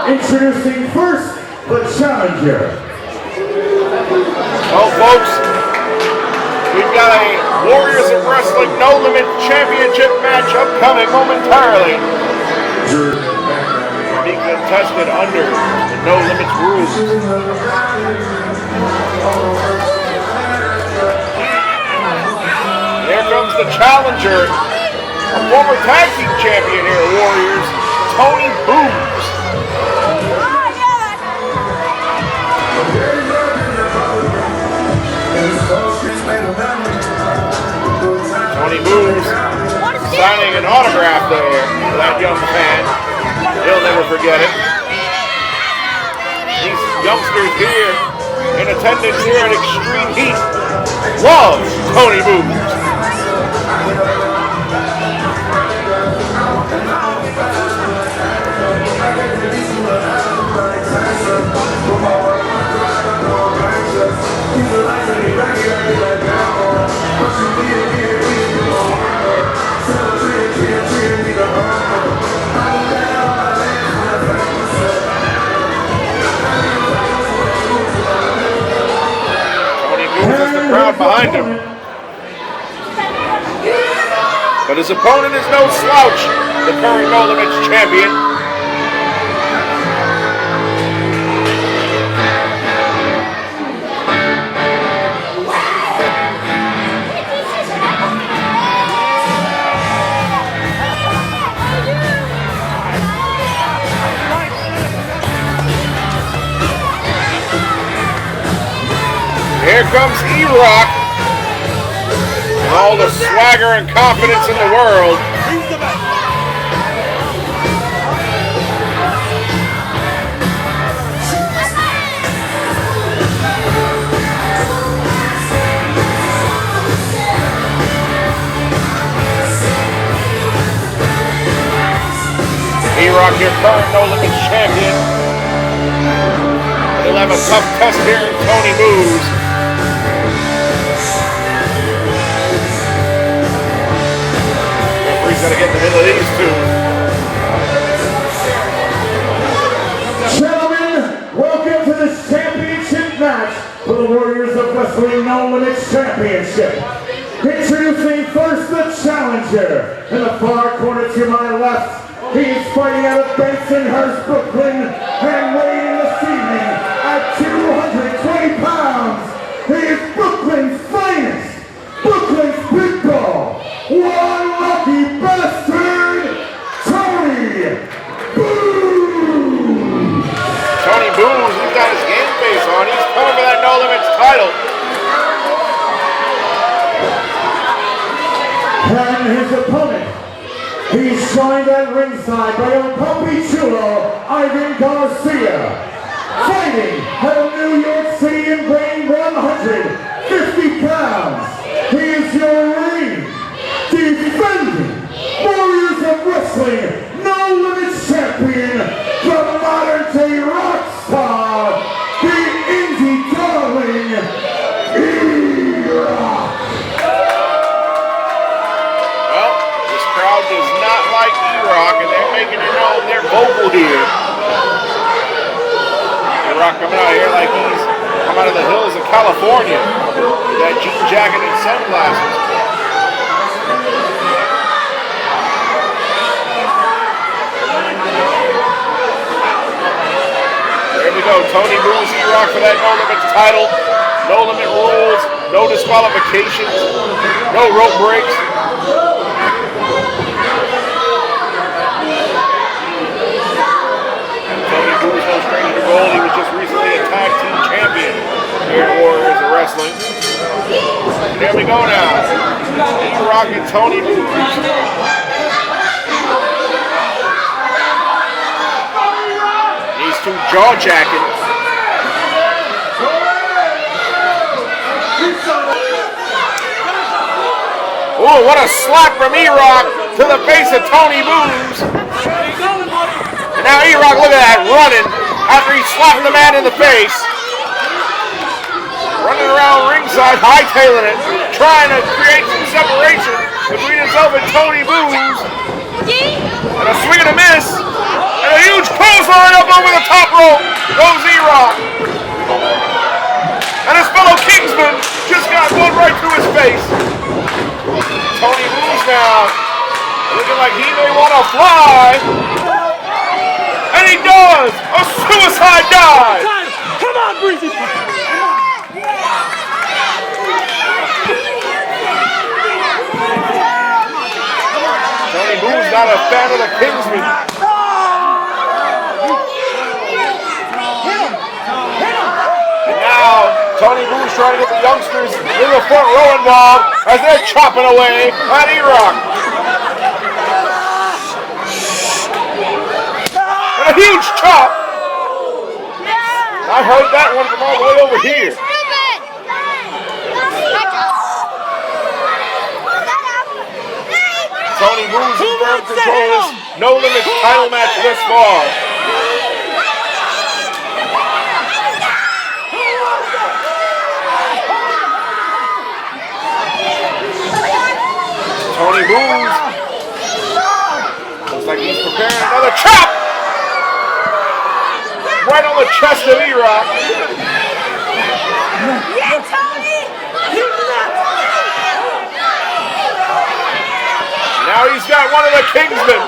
Introducing first, the challenger. Well, folks, we've got a Warriors of Wrestling No Limit Championship match upcoming momentarily. Being contested under the No Limits rules. Here comes the challenger, a former tag team champion here, Warriors, Tony Booms. Tony Booms signing an autograph there for that young fan. He'll never forget it. These youngsters here in attendance here at Extreme Heat love Tony Booms. Crowd behind him. But his opponent is no slouch, the current No Limits champion. Here comes Eroc with all the swagger and confidence in the world. Eroc, your current No Limits champion. He'll have a tough test here in Tony Booms. Got to get in the middle of these two. Gentlemen, welcome to this championship match for the Warriors of Wrestling No Limits Championship. Introducing first the challenger. In the far corner to my left, he is fighting out of Bensonhurst, Brooklyn, and weighing this evening at 220 pounds. He is Brooklyn's finest, Brooklyn's big ball. One lucky bastard, Tony Booms! Tony Booms, he's got his game face on. He's coming for that No Limits title. And his opponent, he's joined at ringside by a puppy chulo, Ivan Garcia. Fighting out of New York City and weighing 150 pounds. He is your ring defending Warriors of Wrestling No Limits champion, the modern day rock star, the indie darling, Eroc. Well, this crowd does not like Eroc, and they're making it known they're vocal here. Eroc coming out here like he's come out of the hills of California with that jean jacket and sunglasses. There we go, Tony Booms, Eroc for that No Limits title. No limit rules, no disqualifications, no rope breaks. Tony Booms, no stranger to gold. He was just recently a tag team champion here at Warriors of Wrestling. There we go now. Eroc and Tony Booms. jaw jacking. Oh, what a slap from Eroc to the face of Tony Booms. And now Eroc, look at that, running after he slapped the man in the face. Running around ringside, hightailing it, trying to create some separation between himself and Tony Booms. And a swing and a miss. And a huge clothesline up over the top rope goes Eroc. And his fellow Kingsman just got one right through his face. Tony Booms now looking like he may want to fly. And he does! A suicide dive! Come on, Breezy Point! Tony Booms not a fan of the Kingsman. And now Tony Booms trying to get the youngsters in the front row involved as they're chopping away at Eroc. And a huge chop. I heard that one from all the way over here. Tony Booms in firm control of this No Limits title match thus far. Tony Booms looks like he's preparing another chop right on the chest of Eroc. Yeah, Tony! Now he's got one of the Kingsmen.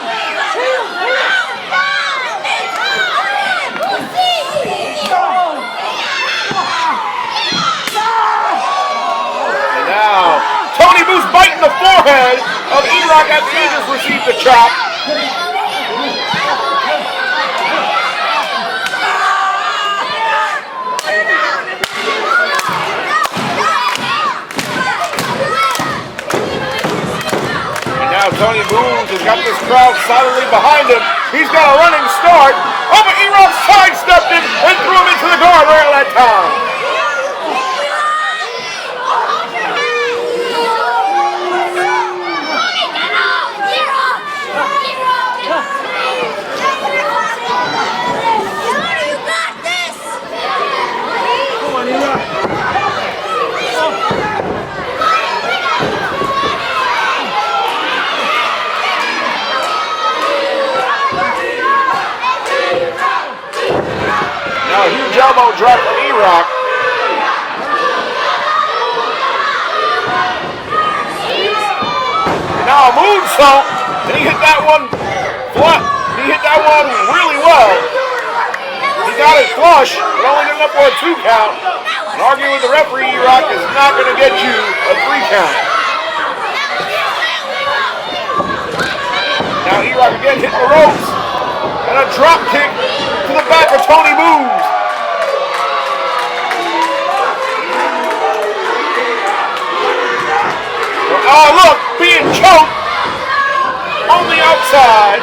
And now Tony Booms biting the forehead of Eroc after he just received the chop. Now Tony Booms has got this crowd solidly behind him. He's got a running start. Oh, but Eroc sidestepped him and threw him into the guardrail that time. Now a huge elbow drop from Eroc. Now a moonsault, and he hit that one flat. He hit that one really well. He got it flush, but only good enough for a 2 count. And arguing with the referee, Eroc is not going to get you a 3 count. Now Eroc again hitting the ropes, and a drop kick to the back of Tony Booms. Oh, look, being choked on the outside.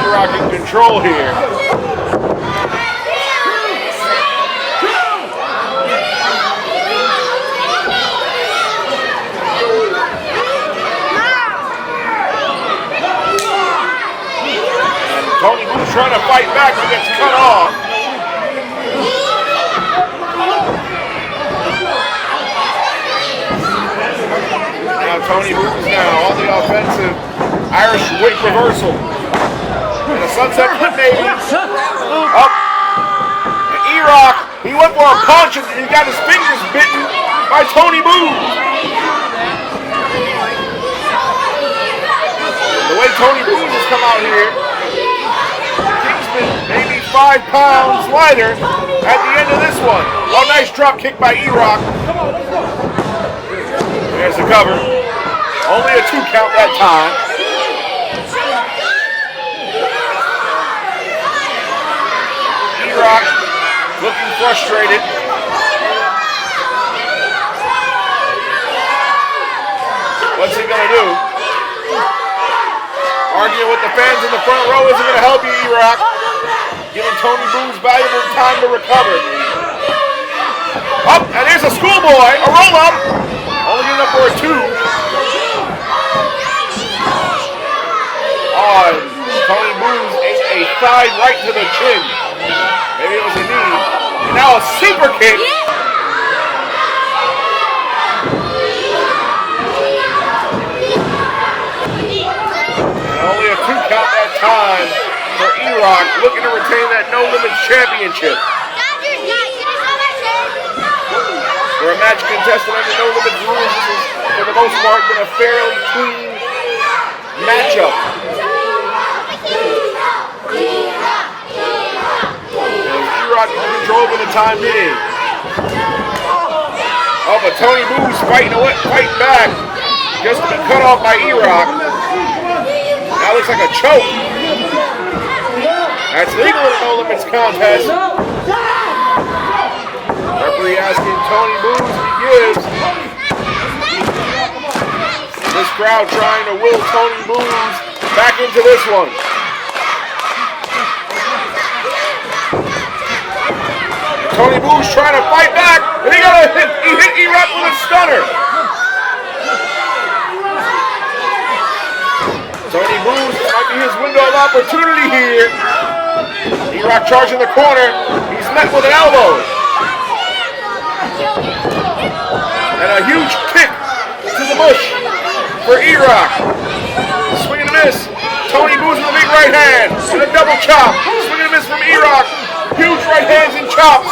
Eroc in control here. Tony Booms trying to fight back, but gets cut off. Now Tony Booms now on the offensive. Irish whip reversal. And a sunset flip maybe. Up. And Eroc, he went for a punch and he got his fingers bitten by Tony Booms. The way Tony Booms has come out here, maybe 5 pounds lighter at the end of this one. Oh, nice drop kick by Eroc. There's the cover. Only a 2 count that time. Eroc looking frustrated. What's he gonna do? Arguing with the fans in the front row isn't gonna help you, Eroc. Giving Tony Booze valuable time to recover. Up, and there's a schoolboy, a roll-up. Only getting up for a 2. Oh, Tony Booze ate a thigh right to the chin. Maybe it was a knee. And now a super kick. Only a 2 count that time for Eroc, looking to retain that No Limits Championship. For a match contestant under No Limits rules, this has, for the most part, been a fairly clean matchup. Eroc in control for the time being. Oh, but Tony Booze fighting back. Just to be cut off by Eroc. That looks like a choke. That's legal in a No Limits contest. Referee asking Tony Booze if he gives. This crowd trying to will Tony Booze back into this one. Tony Booze trying to fight back, and he hit Eroc with a stunner. Tony Booze might be his window of opportunity here. Eroc charging the corner. He's met with an elbow. And a huge kick to the bush for Eroc. Swing and a miss. Tony Booze with a big right hand. And a double chop. Swing and a miss from Eroc. Huge right hands and chops.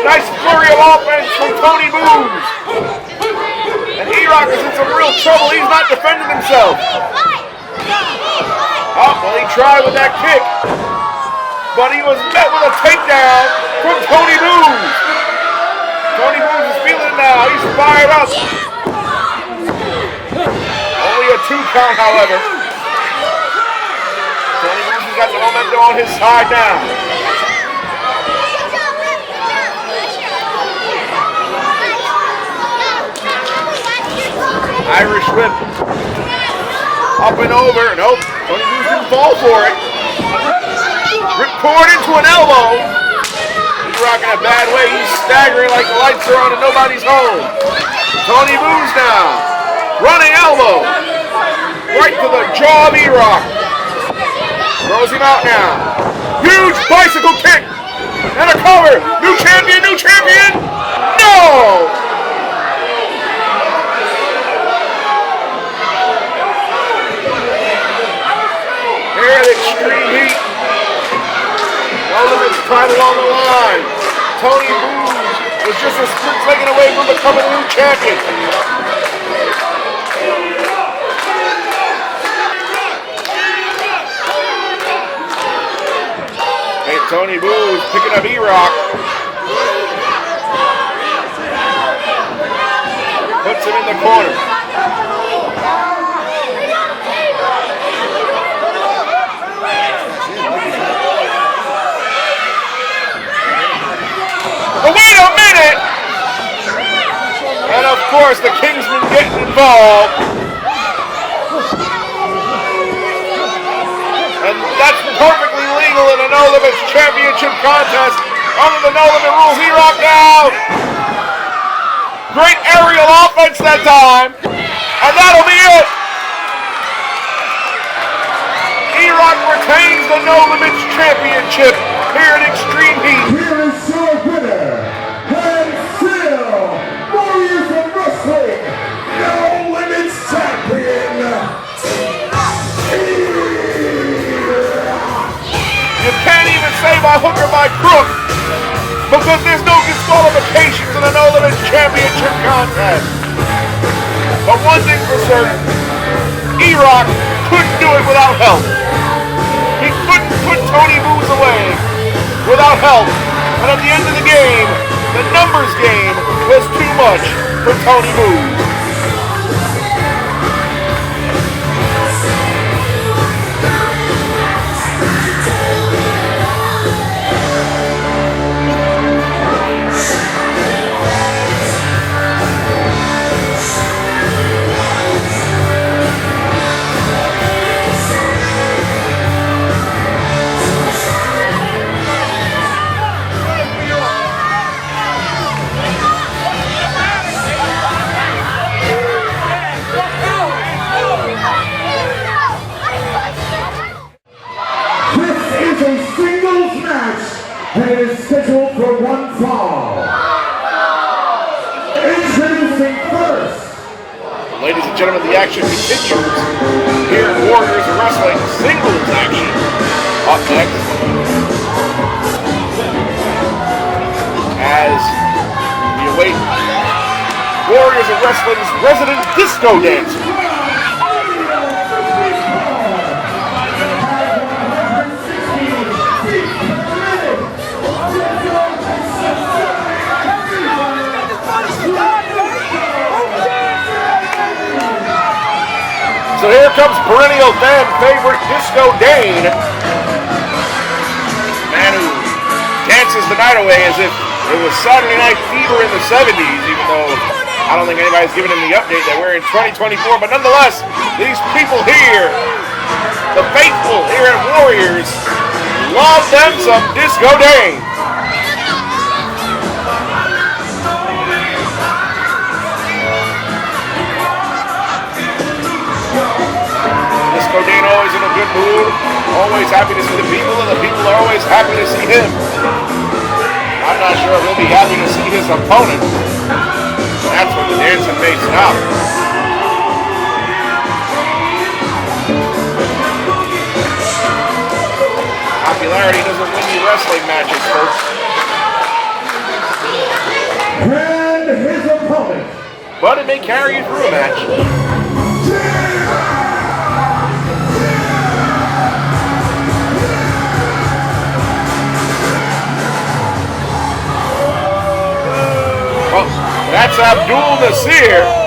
Nice flurry of offense from Tony Booze. And Eroc is in some real trouble. He's not defending himself. Oh, well, he tried with that kick, but he was met with a takedown from Tony Booze. Tony Booze is feeling it now. He's fired up. Only a 2 count, however. Tony Booze has got the momentum on his side now. Irish whip. Up and over. Nope. Tony Booze didn't fall for it. Rip cord into an elbow. He's rocking a bad way. He's staggering like the lights are on and nobody's home. Tony Booze now. Running elbow. Right to the jaw of Eroc. Throws him out now. Huge bicycle kick. And a cover. New champion, new champion. No! Here at Extreme Heat. No Limits title on the line. Tony Booze was just a split second away from becoming a new champion. Hey, Tony Booze picking up Eroc. Puts him in the corner. But wait a minute! And of course, the Kingsmen getting involved. And that's perfectly legal in a No Limits Championship contest. Under the No Limit rules, Eroc now. Great aerial offense that time. And that'll be it. Eroc retains the No Limits Championship here at Extreme Heat. Here is your winner, and still Warriors of Wrestling, No Limits Champion, You can't even say by hook or by crook because there's no disqualifications in a No Limits Championship contest. But one thing for certain, Eroc couldn't do it without help. He couldn't put Tony Booze away without help. And at the end of the game, the numbers game was too much for Tony Booze. action continues here in Warriors of Wrestling singles action. Up next, as we await Warriors of Wrestling's resident disco dancer. So here comes perennial fan favorite Disco Dane. Man who dances the night away as if it was Saturday Night Fever in the 70s, even though I don't think anybody's given him the update that we're in 2024. But nonetheless, these people here, the faithful here at Warriors, love them some Disco Dane. Disco Dane always in a good mood, always happy to see the people, and the people are always happy to see him. I'm not sure if he'll be happy to see his opponent. That's when the dancing may stop. Popularity doesn't win you wrestling matches, folks. And his opponent. But it may carry you through a match. Oh, that's Abdul Nasir.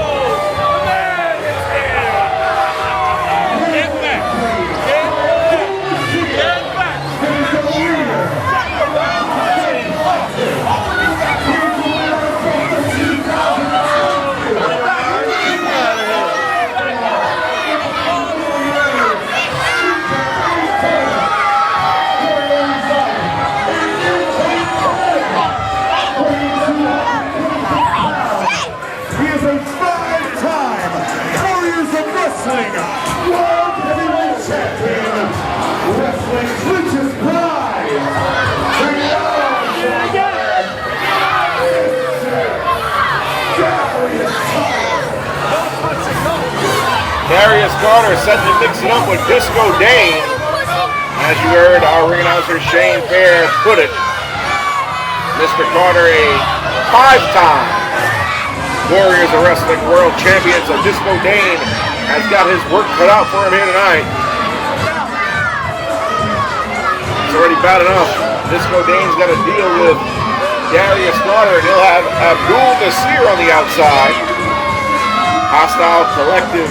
Darius Carter set to mix it up with Disco Dane. As you heard our ring announcer Shane Fair put it, Mr. Carter, a 5-time Warriors of Wrestling World Champion, so Disco Dane has got his work cut out for him here tonight. He's already bad enough. Disco Dane's got to deal with Darius Carter, and he'll have Abdul Nasir on the outside. Hostile Collective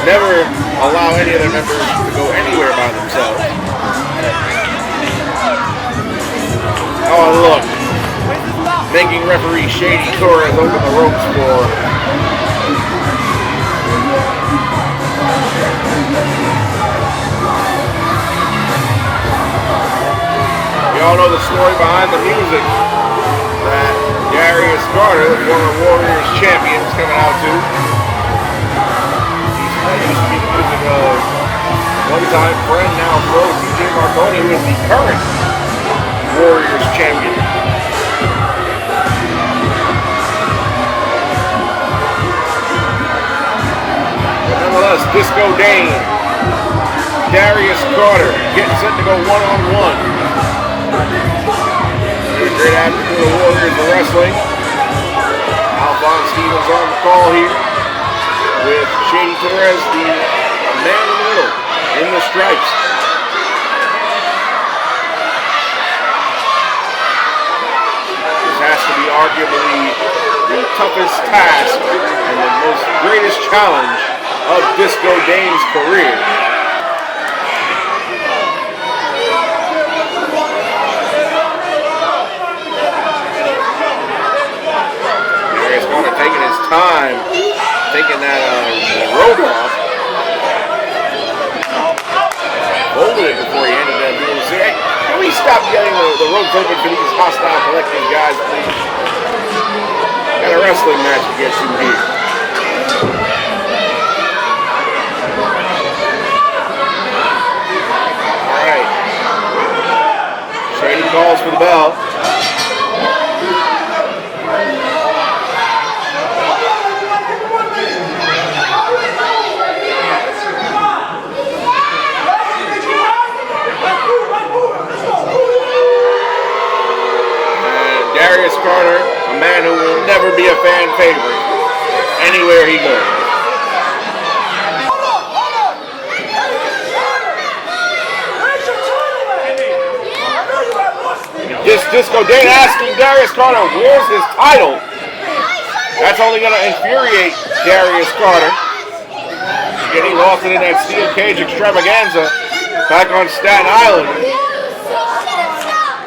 never allow any of their members to go anywhere by themselves. Oh, look. Making referee Shady Torres open the ropes for we all know the story behind the music that Darius Carter, the former Warriors champion, is coming out to. That used to be the music of one-time friend, now pro TJ Marconi, who is the current Warriors champion. But nonetheless, Disco Dane, Darius Carter getting set to go one-on-one. A great afternoon of Warriors of Wrestling. Alphonse Stevens on the call here, with Shady Torres, the man in the middle, in the stripes. This has to be arguably the toughest task and the most greatest challenge of Disco Dane's career. Darius Carter taking his time, taking that rope off. Holding it before he ended that deal. Say, hey, can we stop getting the ropes open for these hostile collective guys, please? Got a wrestling match to get to here. Alright. Shady calls for the bell. favorite anywhere he goes. Disco Dane asking Darius Carter, where's his title? That's only going to infuriate Darius Carter. Again, he lost it in that steel cage extravaganza back on Staten Island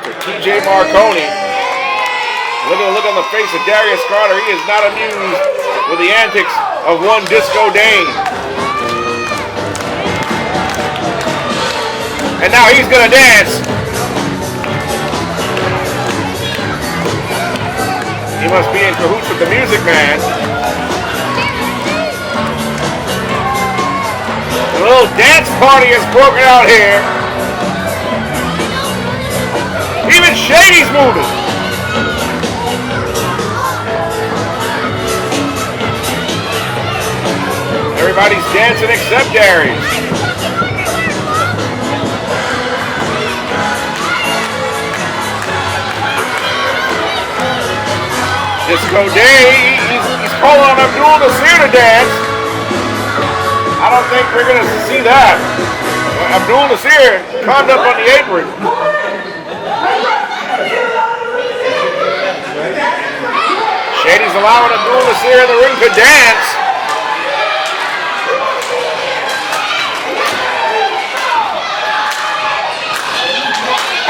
to TJ Marconi. Look at the look on the face of Darius Carter. He is not amused with the antics of one Disco Dane. And now he's going to dance. He must be in cahoots with the Music Man. A little dance party has broken out here. Even Shady's moving. Everybody's dancing except Darius. Disco Day, he's calling on Abdul Nasir to dance. I don't think we're going to see that. Abdul Nasir climbed up on the apron. Shady's allowing Abdul Nasir in the ring to dance.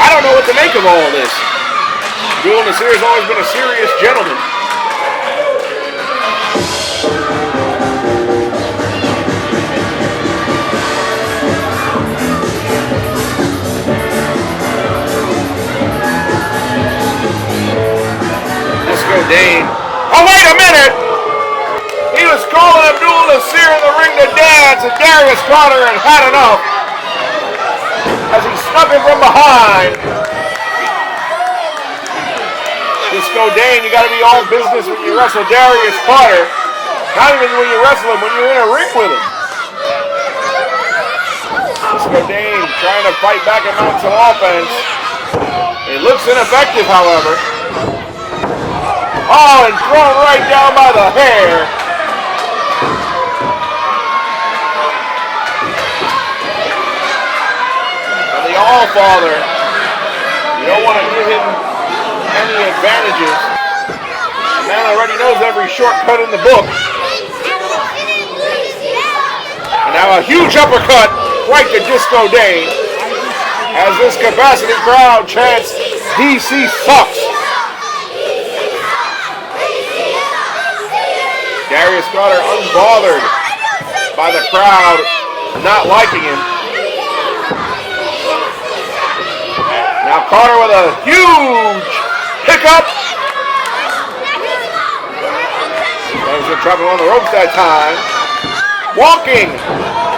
I don't know what to make of all of this. Abdul Nasir has always been a serious gentleman. Disco Dane. Oh, wait a minute! He was calling Abdul Nasir in the ring to dance, and Darius Carter had had enough as he snuck him from behind. Disco Dane, you gotta be all business when you wrestle Darius Carter. Not even when you wrestle him, when you're in a ring with him. Disco Dane trying to fight back and mount some offense. It looks ineffective, however. Oh, and thrown right down by the hair. And the All-Father, you don't want to give him any advantages. The man already knows every shortcut in the book. And now a huge uppercut right to Disco Dane as this capacity crowd chants, DC sucks. Darius Carter unbothered by the crowd not liking him. Now Carter with a huge pickup. He's been traveling on the ropes that time. Walking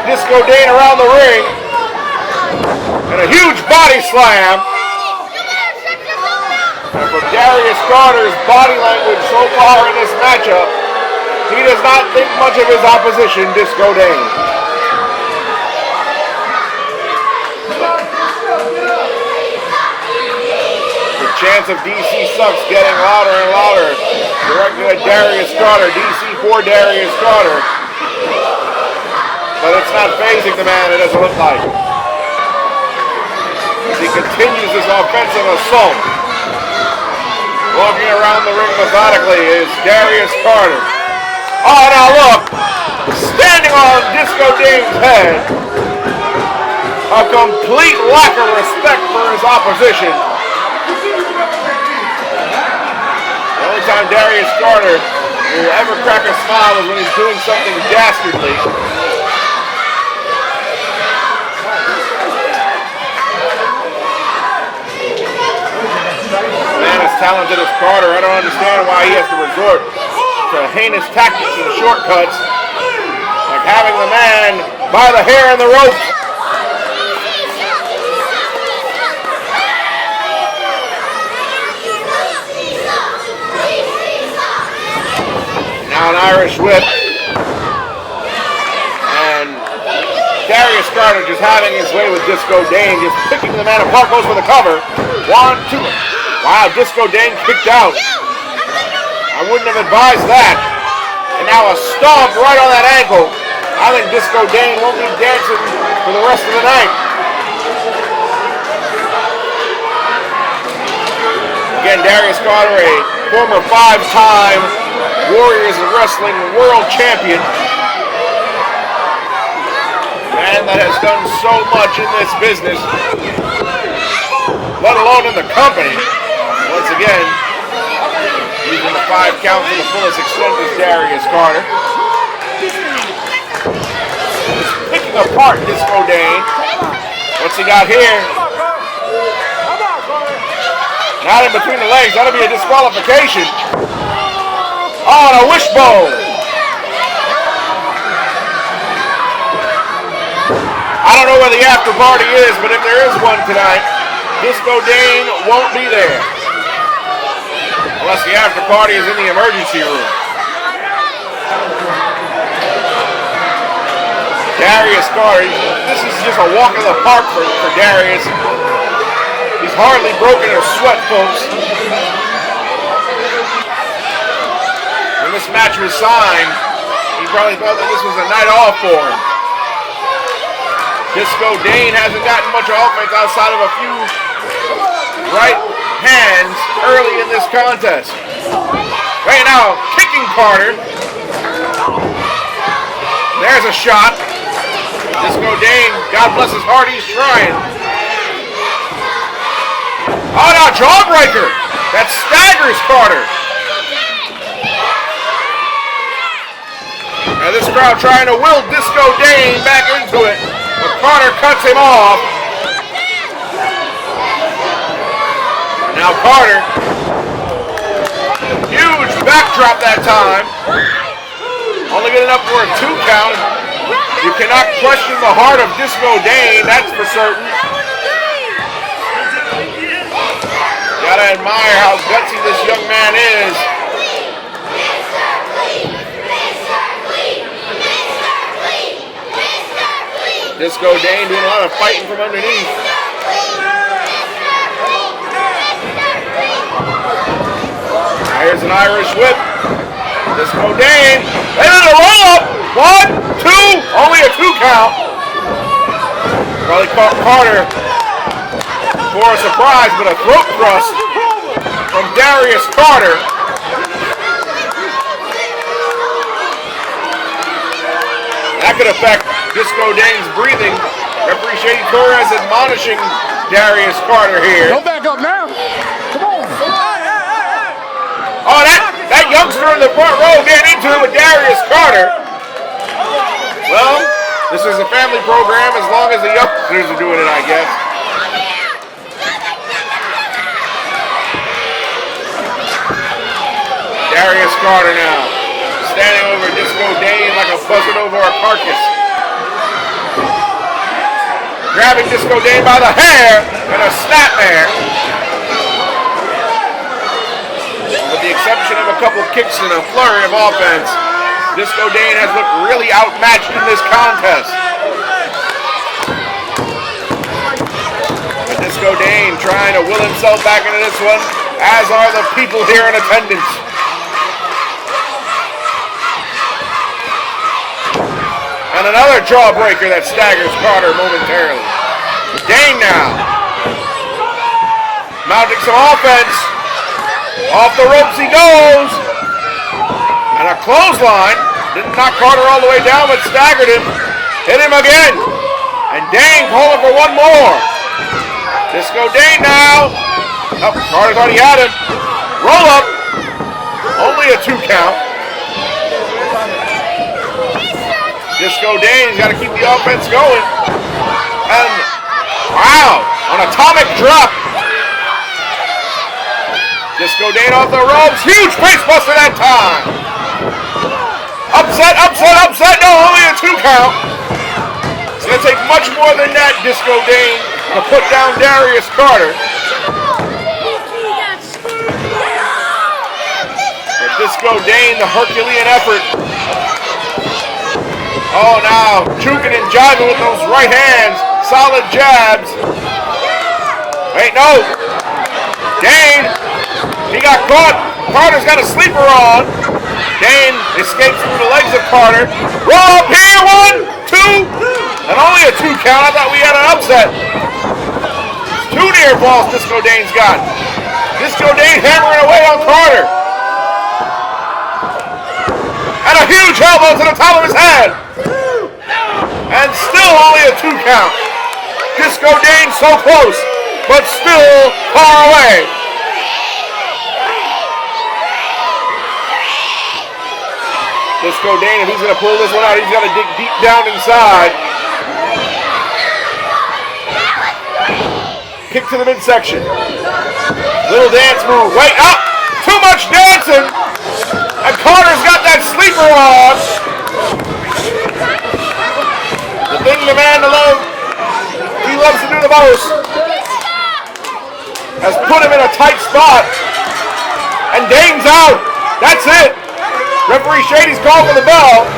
Disco Dane around the ring. And a huge body slam. And from Darius Carter's body language so far in this matchup, he does not think much of his opposition, Disco Dane. The chants of DC sucks getting louder and louder. Directed at Darius Carter. DC for Darius Carter. But it's not phasing the man, it doesn't look like. As he continues his offensive assault. Walking around the ring methodically is Darius Carter. Oh, now look! Standing on Disco Dane's head. A complete lack of respect for his opposition. The only time Darius Carter will ever crack a smile is when he's doing something dastardly. Man as talented as Carter, I don't understand why he has to resort to heinous tactics and shortcuts, like having the man by the hair in the rope. Now an Irish whip, and Darius Carter just having his way with Disco Dane, just picking the man apart, goes for the cover. 1, 2. Wow, Disco Dane kicked out. I wouldn't have advised that. And now a stomp right on that ankle. I think Disco Dane won't be dancing for the rest of the night. Again, Darius Carter, a former 5-time Warriors of Wrestling World Champion. Man that has done so much in this business, let alone in the company. Once again, using the 5 count to the fullest extent is Darius Carter. Just picking apart Disco Dane. What's he got here? Not in between the legs. That'll be a disqualification. Oh, and a wishbone. I don't know where the after party is, but if there is one tonight, Disco Dane won't be there. Unless the after party is in the emergency room. Darius Carter, this is just a walk in the park for Darius. He's hardly broken a sweat, folks. When this match was signed, he probably thought that this was a night off for him. Disco Dane hasn't gotten much offense outside of a few right hands early in this contest. Right now, kicking Carter. There's a shot. Disco Dane, God bless his heart, he's trying. Oh, now jawbreaker. That staggers Carter. Now this crowd trying to will Disco Dane back into it, but Carter cuts him off. Now Carter, huge backdrop that time. Only good enough for a 2 count. You cannot question the heart of Disco Dane, that's for certain. Gotta admire how gutsy this young man is. Disco Dane doing a lot of fighting from underneath. Here's an Irish whip. Disco Dane, they did a roll up. 1, 2, only a 2 count. Probably caught Carter for a surprise, but a throat thrust from Darius Carter. That could affect Disco Dane's breathing. Referee Shady Torres admonishing Darius Carter here. Don't back up now. Come on. Oh, that youngster in the front row getting into it with Darius Carter. Well, this is a family program as long as the youngsters are doing it, I guess. Darius Carter now, standing over Disco Dane like a buzzard over a carcass. Grabbing Disco Dane by the hair and a snapmare. With the exception of a couple kicks and a flurry of offense, Disco Dane has looked really outmatched in this contest. But Disco Dane trying to will himself back into this one, as are the people here in attendance. And another jawbreaker that staggers Carter momentarily. Dane now. Mounting some offense. Off the ropes he goes. And a clothesline. Didn't knock Carter all the way down, but staggered him. Hit him again. And Dane calling for one more. Disco Dane now. Oh, Carter's already had him. Roll up. Only a 2 count. Disco Dane's got to keep the offense going. And, wow, an atomic drop. Disco Dane off the ropes. Huge face buster that time. Upset, upset, upset. No, only a 2 count. It's going to take much more than that, Disco Dane, to put down Darius Carter. But Disco Dane, the Herculean effort. Oh, now juking and jiving with those right hands. Solid jabs. Wait, no. Dane, he got caught. Carter's got a sleeper on. Dane escapes through the legs of Carter. Roll up here, 1, 2, and only a 2 count. I thought we had an upset. 2 near falls Disco Dane's got. Disco Dane hammering away on Carter. And a huge elbow to the top of his head. And still only a 2 count. Disco Dane so close, but still far away. Disco Dane, if he's going to pull this one out, he's got to dig deep down inside. Kick to the midsection. Little dance move. Wait up! Too much dancing! And Carter's got that sleeper on. The thing the man to love, he loves to do the most, has put him in a tight spot. And Dane's out. That's it. Referee Shady's called for the bell.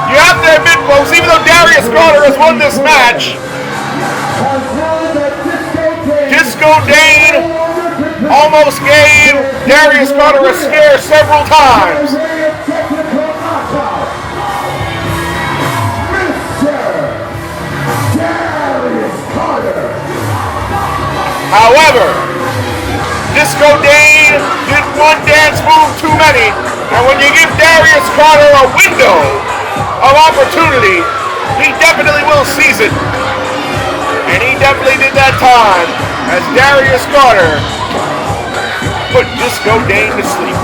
You have to admit, folks, even though Darius Carter has won this match, Disco Dane almost gave Darius Carter a scare several times. However, Disco Dane did one dance move too many, and when you give Darius Carter a window of opportunity, he definitely will seize it. And he definitely did that time, as Darius Carter put Disco Dane to sleep.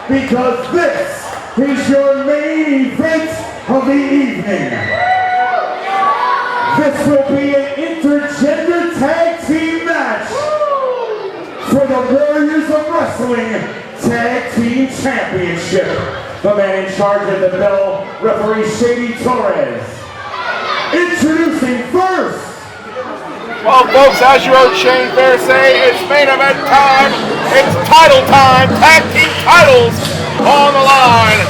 Because this is your main event of the evening. This will be an intergender tag team match for the Warriors of Wrestling Tag Team Championship. The man in charge of the bell, referee Shady Torres. Introducing first. Well, folks, as you heard Shane Fair say, it's main event time. It's title time. Tag team titles on the line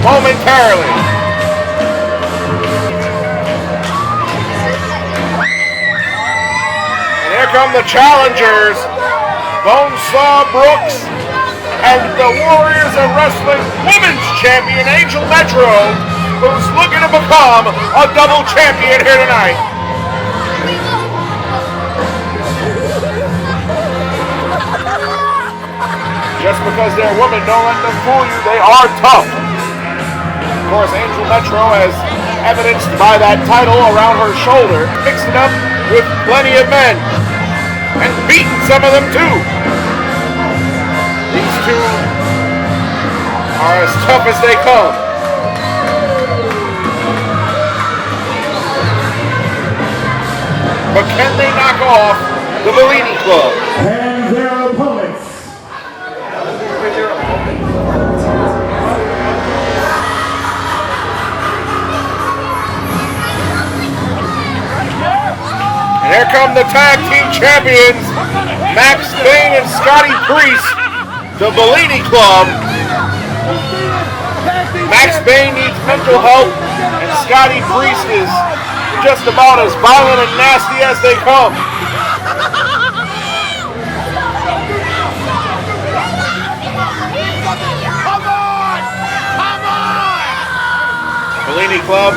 momentarily. And here come the challengers, Bonesaw Brooks and the Warriors of Wrestling Women's Champion, Angel Metro, who's looking to become a double champion here tonight. Just because they're women, don't let them fool you. They are tough. Of course, Angel Metro, as evidenced by that title around her shoulder, mixed it up with plenty of men and beaten some of them too. These two are as tough as they come. But can they knock off the Bellini Club? And their opponents. And here come the tag team champions, Max Bane and Scotty Priest, the Bellini Club. Max Bane needs mental help, and Scotty Priest is just about as violent and nasty as they come. Bellini Club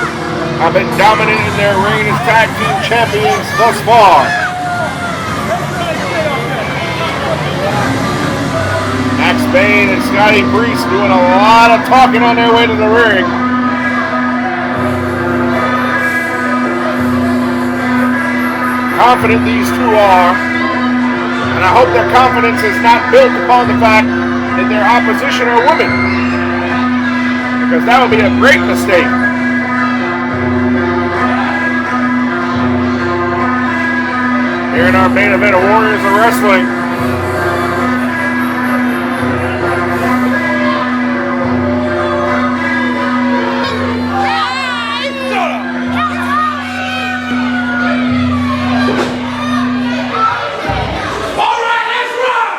have been dominant in their reign as tag team champions thus far. Max Bane and Scotty Breeze doing a lot of talking on their way to the ring. Confident these two are, and I hope their confidence is not built upon the fact that their opposition are women, because that would be a great mistake. Here in our main event of Warriors of Wrestling,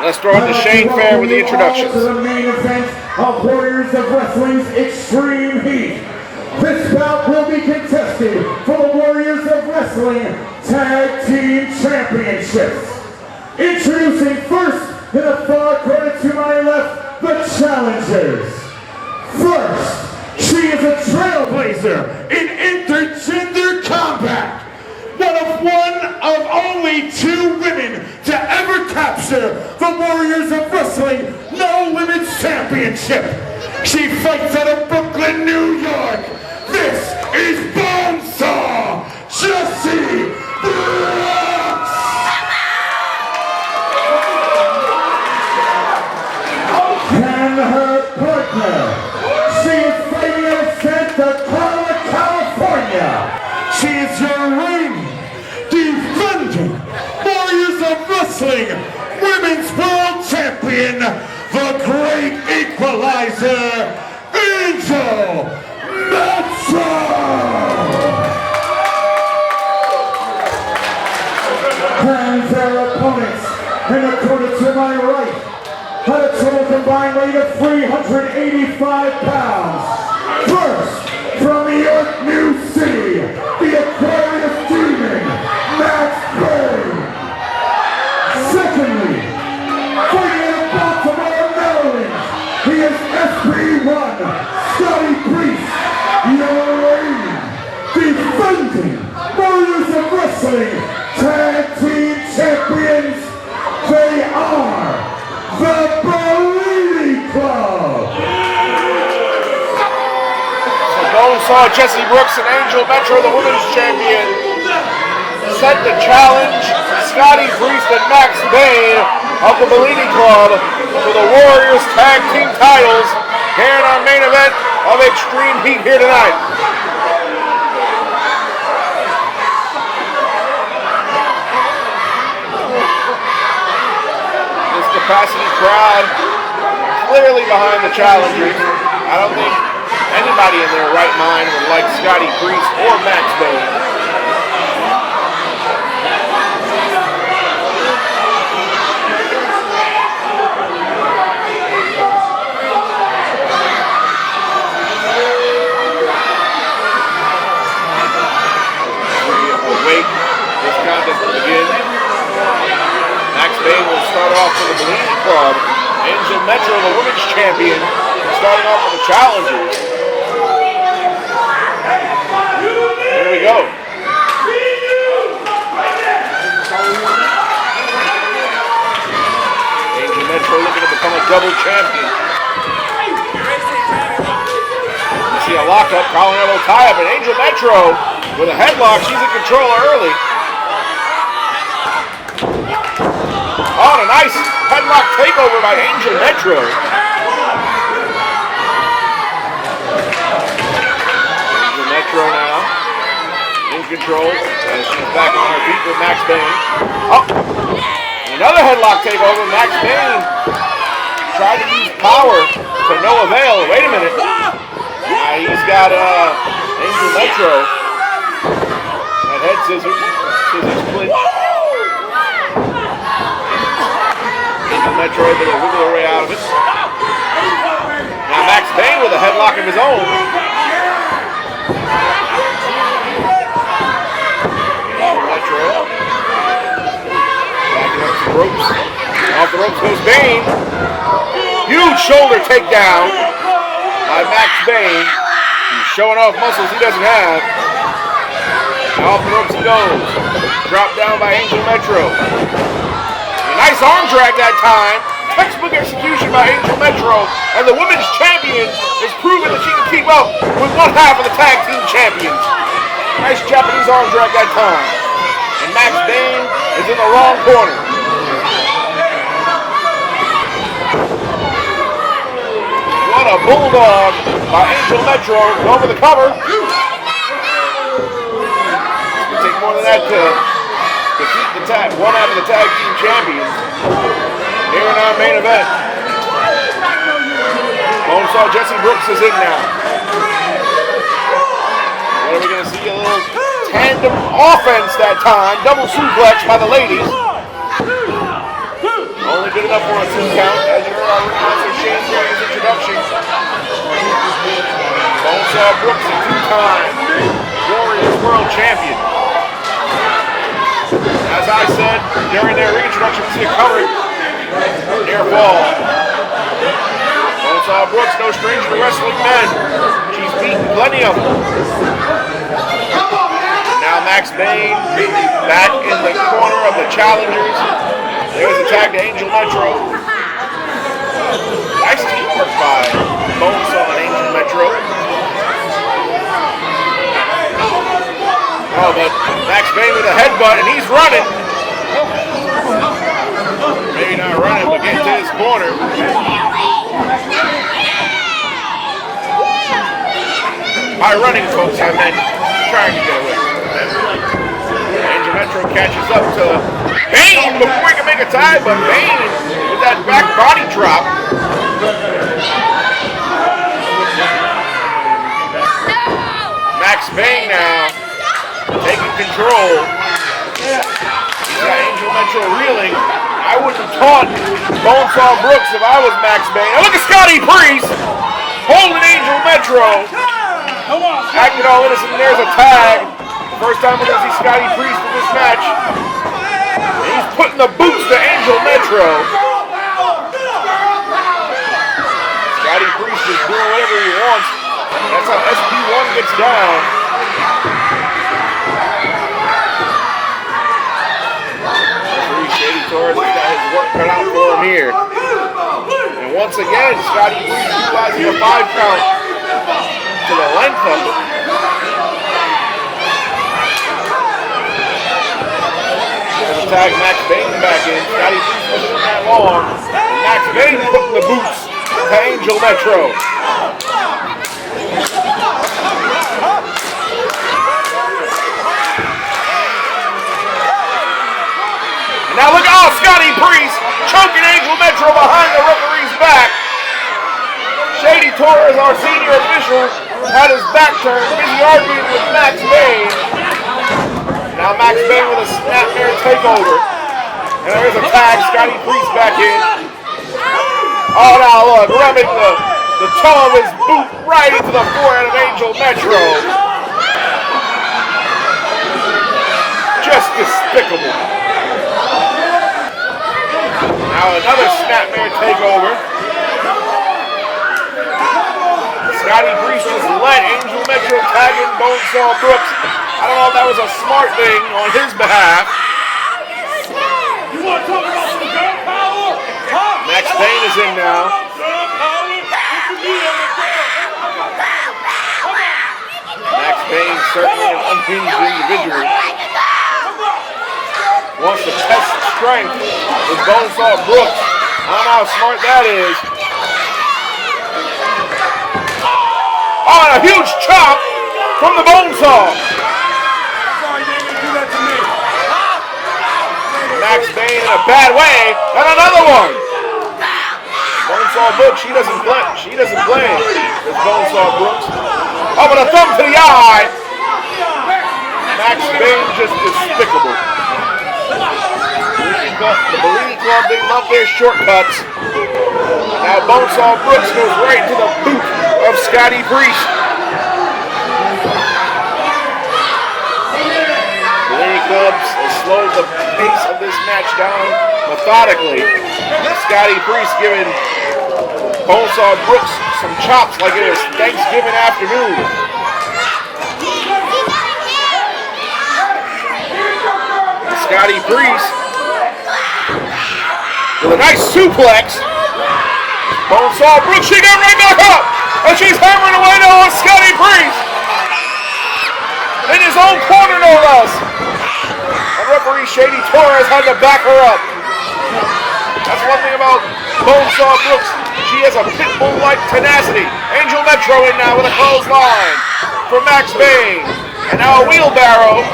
let's throw it to Shane Fair with the introductions. To the main event of Warriors of Wrestling's Extreme Heat. This bout will be contested for the Warriors of Wrestling Tag Team Championships. Introducing first, in the far corner to my left, the challengers. First, she is a trailblazer in intergender combat. One of only 2 women to ever capture the Warriors of Wrestling No Limits Championship. She fights out of Brooklyn, New York. This is Bonesaw, Jessie Brooks. And her partner, she is fighting out of Santa Clara, California. She is your ring defending Warriors of Wrestling Women's World Champion, the Great Equalizer, Angel Metro! And their opponents, in the corner to my right, had a total combined weight of 385 pounds. First, from New York, New City, the Aquarius Demon, Max Bane. Secondly, fighting in Baltimore, Maryland, he is SP1, Scotty Priest, your reigning, defending Warriors of Wrestling Tag Team Champions. They are the Bellini Club. Bonesaw, Jessie Brooks, and Angel Metro, the women's champion, set the challenge. Scotty Priest and Max Bane of the Bellini Club for the Warriors Tag Team titles here in our main event of Extreme Heat here tonight. This capacity crowd clearly behind the challengers. I don't think anybody in their right mind would like Scotty Priest or Max Bane. Wait, this contest will begin. Max Bane will start off for the Bellini Club. Angel Metro, the women's champion, starting off with the challengers. Here we go. Angel Metro looking to become a double champion. You see a lockup, collar elbow tie-up, and Angel Metro with a headlock. She's in control early. Oh, and a nice headlock takeover by Angel Metro. Angel Metro now in control as she's back on her feet with Max Bane. Oh, another headlock takeover. Max Bane tried to use power to no avail. Wait a minute. He's got Angel Metro. That head scissors clinch. Angel Metro able to wiggle her way out of it. Now Max Bane with a headlock of his own. Angel Metro backing up some ropes. Off the ropes goes Bane. Huge shoulder takedown by Max Bane. He showing off muscles he doesn't have. Off the ropes he goes. Dropped down by Angel Metro. A nice arm drag that time. Textbook execution by Angel Metro. And the women's champion is proving that she can keep up with one half of the tag team champions. Nice Japanese arm drag that time. And Max Dane is in the wrong corner. What a bulldog by Angel Metro. Going for the cover. Take more than that to defeat one half of the tag team champions here in our main event. Bonesaw Jesse Brooks is in now. What are we going to see? A little tandem offense that time. Double suplex by the ladies. Only good enough for a 2 count. As you heard our ring announcer Shane Perry's introduction. Bonesaw Brooks, a 2-time Warriors World Champion. As I said during their reintroduction, we see a cover near fall. Bonesaw Brooks, no stranger to wrestling men. She's beaten plenty of them. Now Max Bane back in the corner of the challengers. There's a tag to Angel Metro. Nice teamwork by Bonesaw and Angel Metro. Oh, but Max Bane with a headbutt, and he's running. Maybe not running, but getting to his corner. By running, folks, I meant trying to get away. Angel Metro catches up to Bane before he can make a tag, but Bane with that back body drop. Max Bane now taking control. He's got Angel Metro reeling. I wouldn't have taught Bonesaw Brooks if I was Max Bane. And look at Scotty Priest holding Angel Metro. Acting all innocent, and there's a tag. First time we're going to see Scotty Priest in this match. And he's putting the boots to Angel Metro. Scotty Priest is doing whatever he wants. That's how SP1 gets down. Torres has got his work cut out for him here. And once again, Scotty Priest utilizing a 5 count to the length of it. Gonna tag Max Bane back in. Scotty Priest wasn't in that long. And Max Bane putting the boots to Angel Metro. Now look, oh, Scotty Priest choking Angel Metro behind the referee's back. Shady Torres, our senior official, had his back turned, busy arguing with Max Bane. Now Max Bane with a snapmare takeover. And there's a tag, Scotty Priest back in. Oh, now look, rubbing the toe of his boot right into the forehead of Angel Metro. Just despicable. Now another snapmare takeover. Scotty Priest just let Angel Metro tag in Bonesaw Brooks. I don't know if that was a smart thing on his behalf. Max Bane is in now. Max Bane, certainly an unhinged individual. Wants to test strength with Bonesaw Brooks. I don't know how smart that is. Oh, and a huge chop from the Bonesaw. Max Bane in a bad way, and another one. Bonesaw Brooks, she doesn't play. This Bonesaw Brooks. Oh, but a thumb to the eye. Max Bane just despicable. The Bellini Club, they love their shortcuts. Now Bonesaw Brooks goes right to the boot of Scotty Priest. Bellini Club has slowed the pace of this match down methodically. Scotty Priest giving Bonesaw Brooks some chops like it is Thanksgiving afternoon. Scotty Priest with a nice suplex. Bonesaw Brooks, she got right back up. And she's hammering away now on Scotty Priest. In his own corner, no less. And referee Shady Torres had to back her up. That's one thing about Bonesaw Brooks. She has a pit bull-like tenacity. Angel Metro in now with a clothesline for Max Bain. And now a wheelbarrow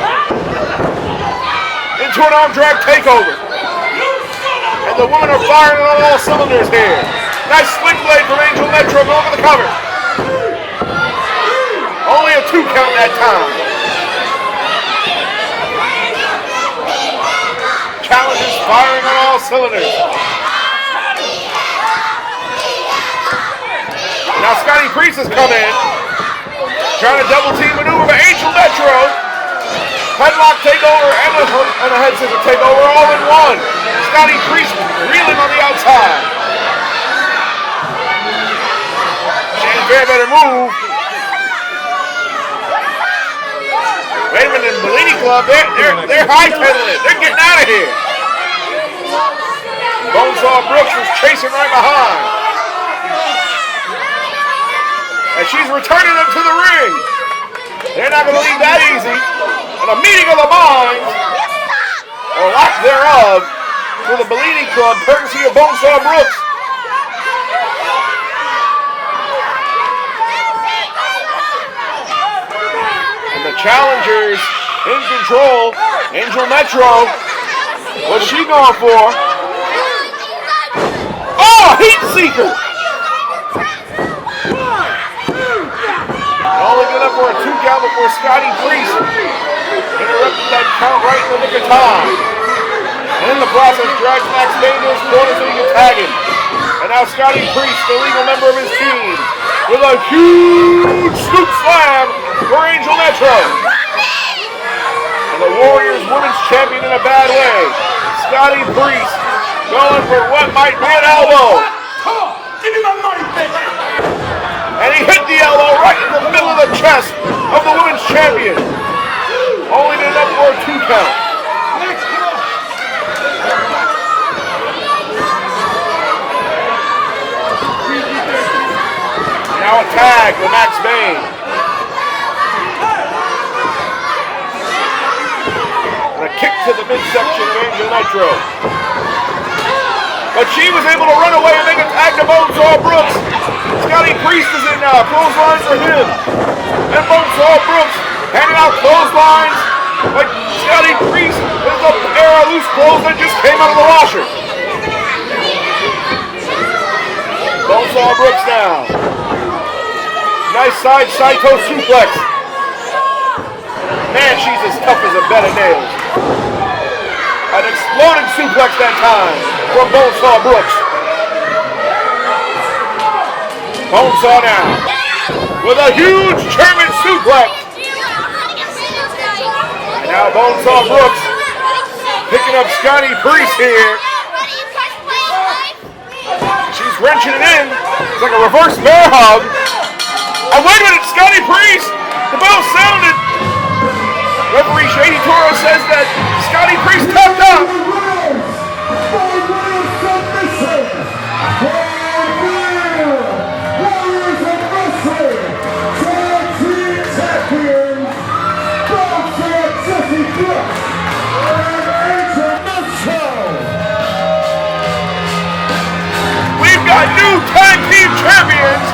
into an arm drag takeover. And the women are firing on all cylinders here. Nice swing blade from Angel Metro going for the cover. Only a 2 count that time. Challengers firing on all cylinders. Now Scotty Priest has come in. Trying to double team maneuver, but Angel Metro. Headlock takeover and a head scissor takeover all in one. Scotty Priest reeling on the outside. Shane Fair better move. Wait a minute, Bellini Club, they're hightailing it. They're getting out of here. Bonesaw Brooks was chasing right behind. And she's returning them to the ring. They're not going to leave that easy. And a meeting of the minds, or lack thereof, for the Bellini Club, courtesy of Bonesaw Brooks. And the challengers in control. Angel Metro. What's she going for? Oh, Heat Seeker! Only good up for a 2 count before Scotty Priest interrupted that count right in the nick of time. And in the process, drags Max Bain to his corner so he can tag him. And now Scotty Priest, the legal member of his team, with a huge scoop slam for Angel Metro. And the Warriors Women's Champion in a bad way. Scotty Priest going for what might be an elbow. Come on, give me my money, bitch. And he hit the elbow right in the middle of the chest of the Women's Champion. Only enough for a 2 count. Now a tag for Max Bain. And a kick to the midsection of Angel Metro. But she was able to run away and make a tag to Bonesaw Brooks. Scotty Priest is in now. Clothesline for him. And Bonesaw Brooks handing out clotheslines. But Scotty Priest is a pair of loose clothes that just came out of the washer. Bonesaw Brooks now. Nice side Saito suplex. Man, she's as tough as a bed of nails. An exploding suplex that time from Bonesaw Brooks. Bonesaw now with a huge German suplex. And now Bonesaw Brooks picking up Scotty Priest here. She's wrenching it in. It's like a reverse bear hug. Oh, wait a minute, Scotty Priest! The bell sounded! Referee Shady Torres says that Scotty Priest tapped out! We've got new tag team champions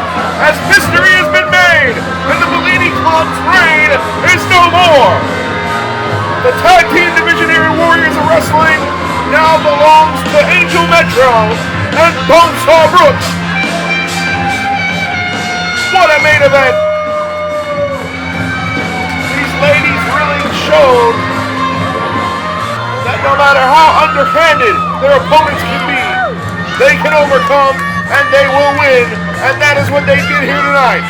as history has been made and the Bellini Club's reign is no more. The tag team division here in Warriors of Wrestling now belongs to Angel Metro and Bonesaw Brooks. What a main event. These ladies really showed that no matter how underhanded their opponents can be, they can overcome and they will win, and that is what they did here tonight.